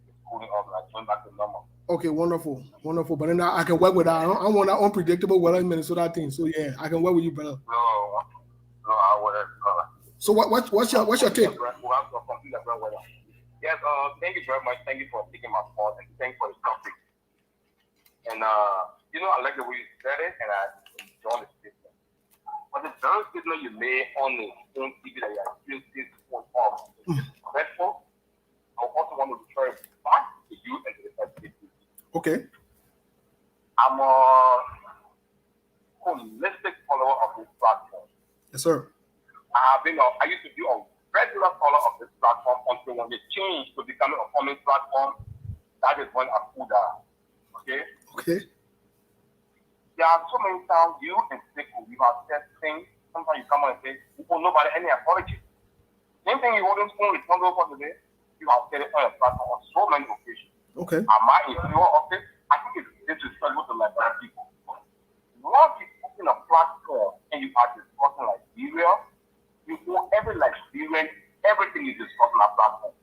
It's cooling off, like going back to normal. Okay, wonderful. But then I can work with that. I want that unpredictable weather in Minnesota thing. So yeah, I can work with you, brother. No, our weather. So what's your take? We have to complete different weather. Yes, thank you very much. Thank you for taking my call and thank you for the topic. And I like the way you said it, and I enjoy the statement. But the very statement you made on the phone TV that you are still this phone off is dreadful. I also want to refer back to you and to the FCC. Okay. I'm a holistic follower of this platform. Yes, sir. I used to be a regular follower of this platform until when they changed to becoming a common platform. That is when I pulled out. Okay? Okay. There are so many times you and people, you have said things. Sometimes you come on and say, oh, nobody, any apology. Same thing you wouldn't phone responsible for today. You have said it on a platform on so many occasions. Okay. Am I in favor of it? I think it's disrespectful to Liberian people. Once you open a platform and you are discussing Liberia, you know every Liberian, everything you discuss on that platform.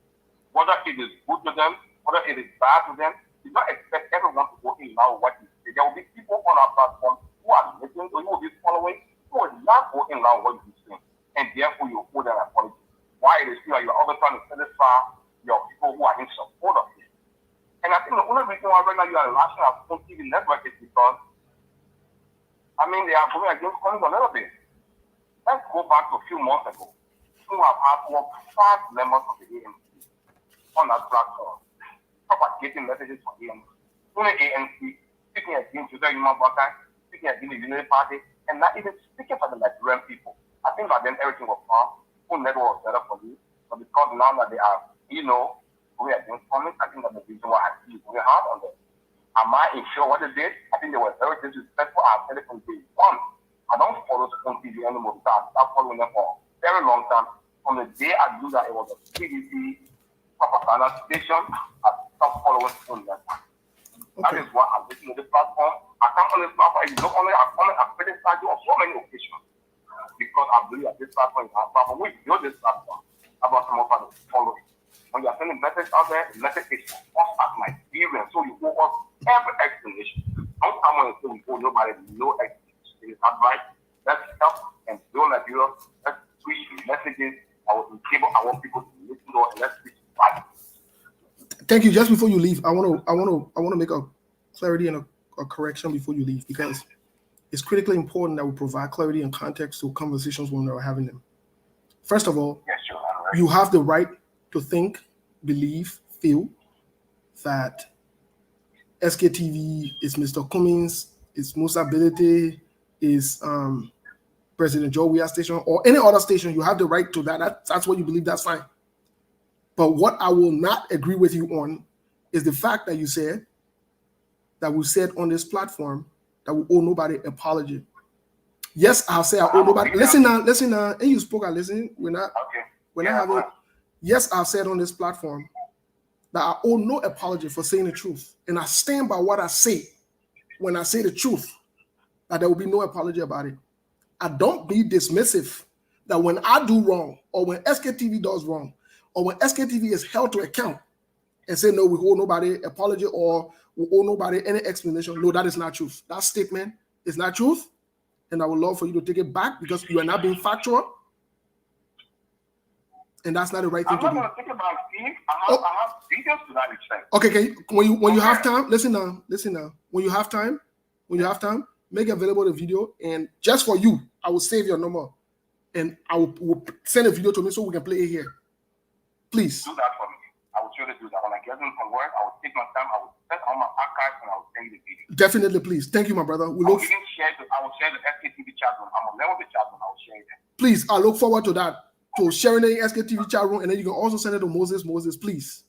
Whether it is good to them, whether it is bad to them, you don't expect everyone to go in now what you say. There will be people on our platform who are listening to you, will be following, who will not go in now what you say. And therefore you owe them an apology. Why it is clear you're always trying to satisfy your people who are in support of it. And I think the only reason why right now you are lashing at Phone TV Network is because, they are going against Collins a little bit. Let's go back to a few months ago. Who have had over 5 members of the ANC on that platform, propagating messages for ANC. Only ANC speaking against the human workers, speaking against the Unity Party, and not even speaking for the Liberian people. I think by then everything was fine. Phone network was better for you. But because now that they are, going against Collins, I think that's the reason why I see very hard on them. Am I sure what they did? I think they were very disrespectful. I've said it from day one. I don't follow Phone TV anymore because I stopped following them for a very long time. From the day I knew that it was a PDP propaganda station, I stopped following Phone Network. Okay. That is why I'm listening to the platform. I come on this platform. If you look on it, I've criticized you on so many occasions because I believe that this platform is our platform. We build this platform about some of us to follow it. When you are sending messages out there, the message is for us as Nigerians. So you owe us every explanation. Don't come on and say we owe nobody no explanation. It is not right. Let's help and build Nigeria. Let's switch messages. I will enable our people to listen to us and let's switch right. Thank you. Just before you leave, I want to make a clarity and a correction before you leave because it's critically important that we provide clarity and context to conversations when we're having them. First of all, yes, sure. You have the right to think, believe, feel that SKTV is Mr. Cummings, is Musa Bilete, is President Joe Weah station, or any other station. You have the right to that. That's what you believe, that's fine. But what I will not agree with you on is the fact that you said that we said on this platform that we owe nobody an apology. Yes, I'll say I owe nobody. Listen now. And you spoke, I listen. We're not having. Yes, I've said on this platform that I owe no apology for saying the truth. And I stand by what I say when I say the truth, that there will be no apology about it. I don't be dismissive that when I do wrong or when SKTV does wrong or when SKTV is held to account and say, no, we owe nobody apology or we owe nobody any explanation. No, that is not truth. That statement is not truth. And I would love for you to take it back because you are not being factual. And that's not the right thing to do. I'm not going to think about Steve. I have details to that extent. Okay. When you have time, listen now. When you have time, make available the video. And just for you, I will save your number. And I will send a video to me so we can play it here. Please. Do that for me. settle from work, I will take my time, I will set on my archives, and I will send you the video. Definitely, please. Thank you, my brother. We I will look. even I will share the SKTV chat room. I'm on level the chat room. I will share it. Please, I look forward to that. To sharing the SKTV chat room, and then you can also send it to Moses. Moses, please.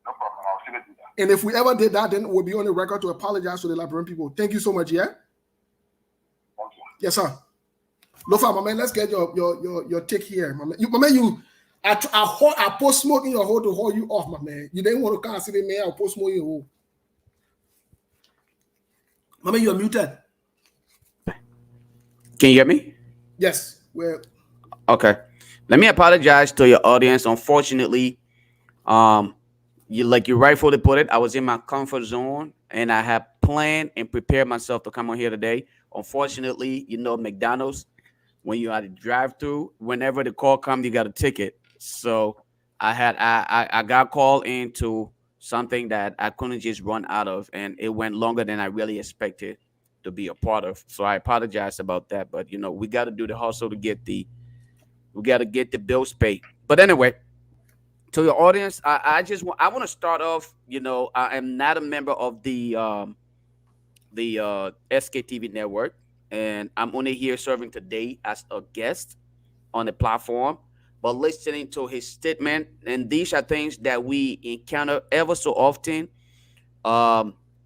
No problem. I'll see you do that. And if we ever did that, then we'll be on the record to apologize to the Liberian people. Thank you so much. Yeah. Thank you. Yes, sir. Lofa, my man, let's get your take here, my man. I post smoke in your hole to hold you off, my man. You didn't want to come and see me, man. I'll post smoke in your hole. My man, you're muted. Can you hear me? Yes. Well. Okay. Let me apologize to your audience. Unfortunately, you rightfully put it, I was in my comfort zone and I had planned and prepared myself to come on here today. Unfortunately, McDonald's, when you had to drive through, whenever the call comes, you got a ticket. So I got called into something that I couldn't just run out of, and it went longer than I really expected to be a part of. So I apologize about that. But we got to do the hustle to get the bills paid. But anyway, to your audience, I want to start off. I am not a member of the SKTV network, and I'm only here serving today as a guest on the platform. But listening to his statement, and these are things that we encounter ever so often.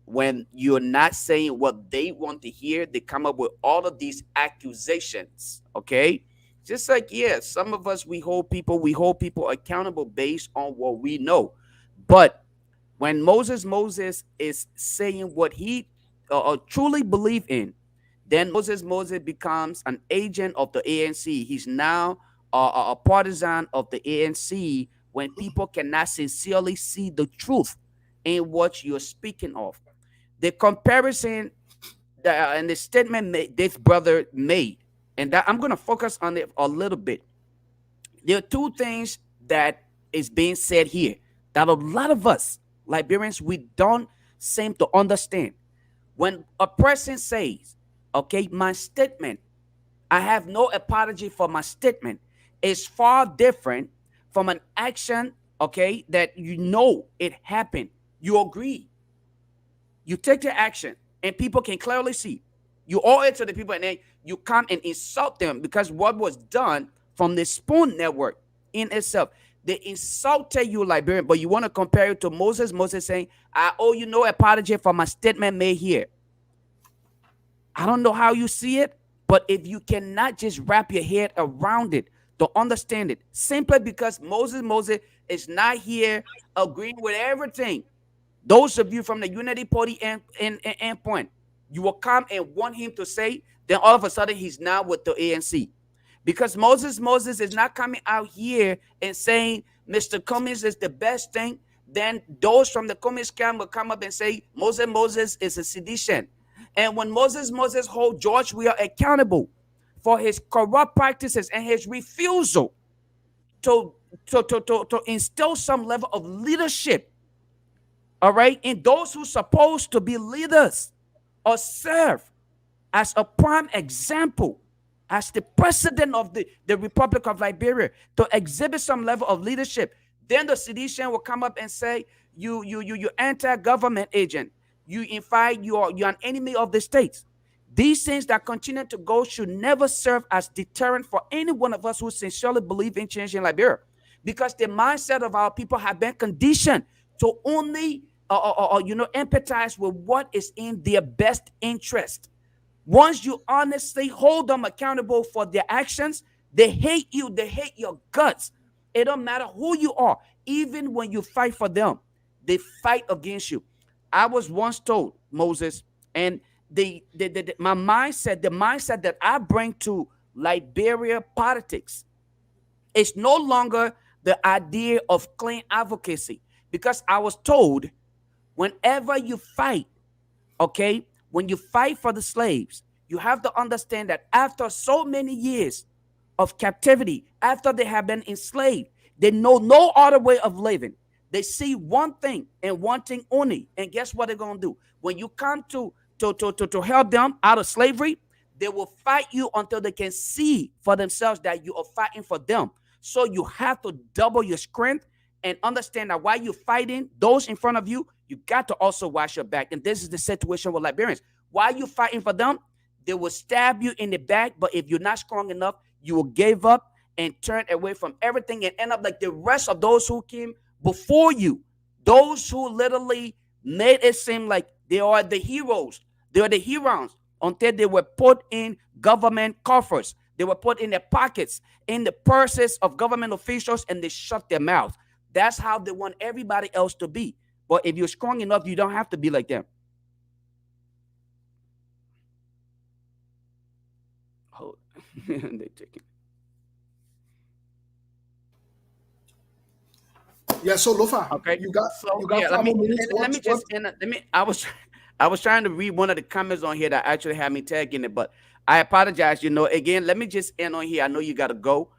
When you're not saying what they want to hear, they come up with all of these accusations. Okay, just like some of us we hold people accountable based on what we know. But when Moses is saying what he truly believe in, then Moses becomes an agent of the ANC. He's now a partisan of the ANC when people cannot sincerely see the truth in what you're speaking of. The comparison and the statement this brother made, and that I'm going to focus on it a little bit. There are two things that is being said here that a lot of us Liberians, we don't seem to understand. When a person says, okay, my statement, I have no apology for my statement, is far different from an action, okay, that it happened. You agree. You take the action, and people can clearly see. You owe it to the people, and then you come and insult them because what was done from the Spoon Network in itself. They insulted you, Liberian, but you want to compare it to Moses. Moses saying, I owe you no apology for my statement made here. I don't know how you see it, but if you cannot just wrap your head around it to understand it, simply because Moses is not here agreeing with everything. Those of you from the Unity Party end point, you will come and want him to say, then all of a sudden he's now with the ANC. Because Moses is not coming out here and saying Mr. Cummings is the best thing. Then those from the Cummings camp will come up and say Moses is a sedition. And when Moses hold George, we are accountable for his corrupt practices and his refusal to instill some level of leadership. All right, and those who are supposed to be leaders or serve as a prime example, as the president of the Republic of Liberia, to exhibit some level of leadership. Then the sedition will come up and say, you anti-government agent. You, in fact, you're an enemy of the states. These things that continue to go should never serve as deterrent for any one of us who sincerely believe in change in Liberia. Because the mindset of our people have been conditioned to only empathize with what is in their best interest. Once you honestly hold them accountable for their actions, they hate you. They hate your guts. It don't matter who you are. Even when you fight for them, they fight against you. I was once told, Moses, and my mindset, the mindset that I bring to Liberia politics, is no longer the idea of clean advocacy. Because I was told, whenever you fight, okay, when you fight for the slaves, you have to understand that after so many years of captivity, after they have been enslaved, they know no other way of living. They see one thing and one thing only. And guess what they're going to do? When you come to help them out of slavery, they will fight you until they can see for themselves that you are fighting for them. So you have to double your strength and understand that while you're fighting those in front of you, you got to also watch your back. And this is the situation with Liberians. While you're fighting for them, they will stab you in the back. But if you're not strong enough, you will give up and turn away from everything and end up like the rest of those who came before you. Those who literally made it seem like they are the heroes. They are the heroes until they were put in government coffers. They were put in their pockets, in the purses of government officials, and they shut their mouth. That's how they want everybody else to be. But if you're strong enough, you don't have to be like them. Hold. They take it. Yeah, so Lofa, Okay. you got So yeah, 5 more minutes. let me just let me. I was trying to read one of the comments on here that actually had me tagging it, but I apologize. You know, again, let me just end on here. I know you got to go.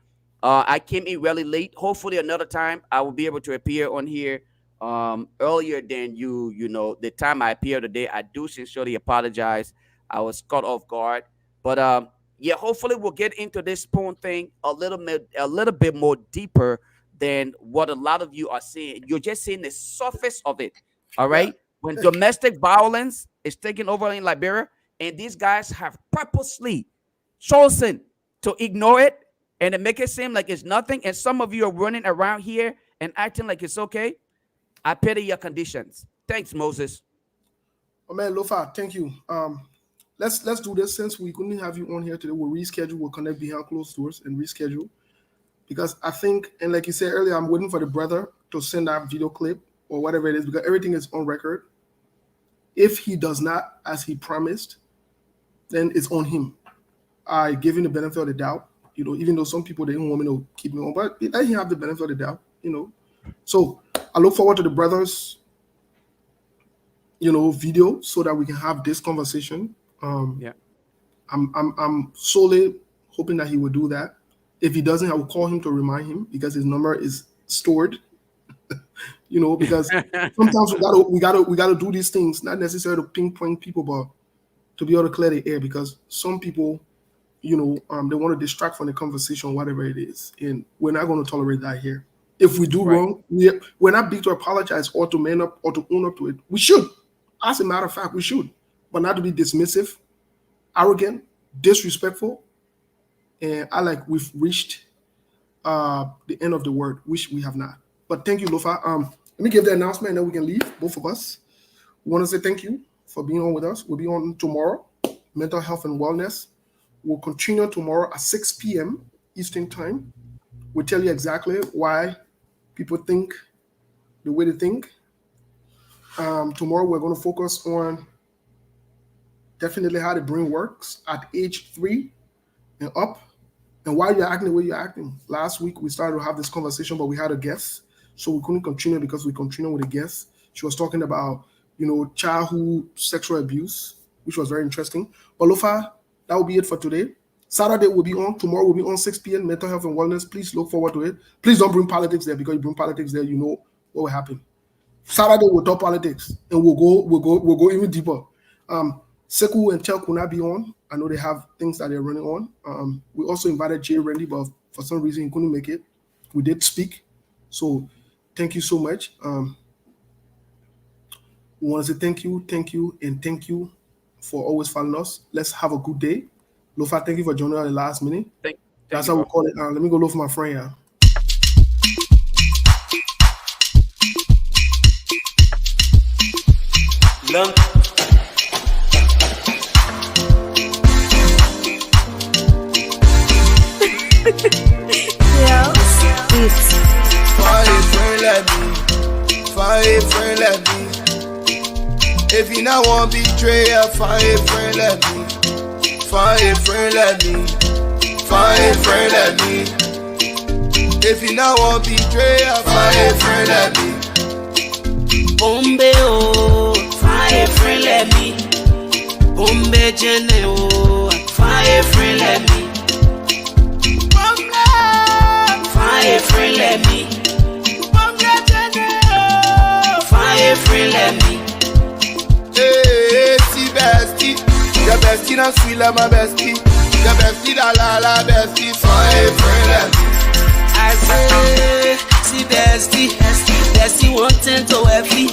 I came in really late. Hopefully, another time I will be able to appear on here earlier than you know the time I appeared today. I do sincerely apologize. I was caught off guard, but yeah, hopefully we'll get into this spoon thing a little bit more deeper than what a lot of you are seeing. You're just seeing the surface of it. All right. Yeah. When domestic violence is taking over in Liberia, and these guys have purposely chosen to ignore it and to make it seem like it's nothing, and some of you are running around here and acting like it's okay, I pity your conditions. Thanks, Moses. Oh man, Lofa, thank you. Let's do this since we couldn't have you on here today. We'll reschedule. We'll connect behind closed doors and reschedule because I think, and like you said earlier, I'm waiting for the brother to send that video clip or whatever it is because everything is on record. If he does not, as he promised, then it's on him. I give him the benefit of the doubt, you know, even though some people, they don't want me to keep me on, but let him have the benefit of the doubt, you know. So I look forward to the brothers, you know, video so that we can have this conversation. Yeah. I'm solely hoping that he will do that. If he doesn't, I will call him to remind him because his number is stored. You know, because sometimes we gotta do these things, not necessarily to pinpoint people, but to be able to clear the air because some people, you know, they want to distract from the conversation, whatever it is, and we're not going to tolerate that here. If we do wrong, we're not big to apologize or to man up or to own up to it. We should, as a matter of fact, we should, but not to be dismissive, arrogant, disrespectful, and we've reached the end of the word, which we have not. But thank you, Lofa. Let me give the announcement and then we can leave, both of us. We want to say thank you for being on with us. We'll be on tomorrow, mental health and wellness. We'll continue tomorrow at 6 p.m. Eastern time. We'll tell you exactly why people think the way they think. Tomorrow we're going to focus on definitely how the brain works at age 3 and up and why you're acting the way you're acting. Last week we started to have this conversation, but we had a guest. So we couldn't continue because we continued with a guest. She was talking about, you know, childhood sexual abuse, which was very interesting. But Lofa, that will be it for today. Saturday will be on. Tomorrow will be on 6 p.m. Mental health and wellness. Please look forward to it. Please don't bring politics there because you bring politics there, you know what will happen. Saturday we'll talk politics and we'll go even deeper. Seku and Tel could not be on. I know they have things that they're running on. We also invited Jay Randy, but for some reason he couldn't make it. We did speak. So thank you so much. We want to say thank you, and thank you for always following us. Let's have a good day. Lofa, thank you for joining us at the last minute. That's how we call it. Let me go look for my friend here. Find a friend like me. If you not want betrayal, find a friend like me. Find a friend like me. Find a friend like me. If you not want betrayal, find a friend like me. Bombe oh, find a friend like me. Bombe jene oh, find a friend like me. Bombe, find a friend like me. A friend like me. Hey, see bestie. Your bestie not sweet like my bestie. Your bestie da la la bestie. Find a friend like me. I say, See bestie, bestie wanting to wealthy.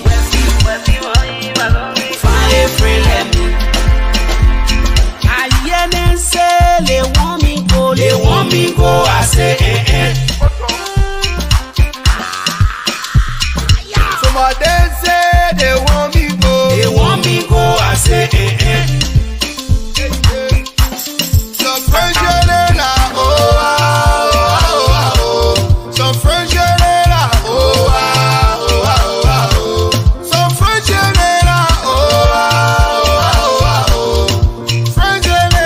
Find a friend let me. I hear them say they want me go, I say Somebody say they want me go, I say Some French girl na Some French girl na Some French girl na French girl na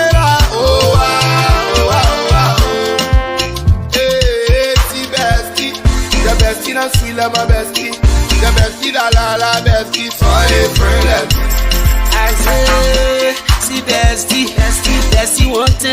Hey, see bestie, the bestie na sweet like my bestie, the bestie la bestie for a friend. I say, see bestie wanting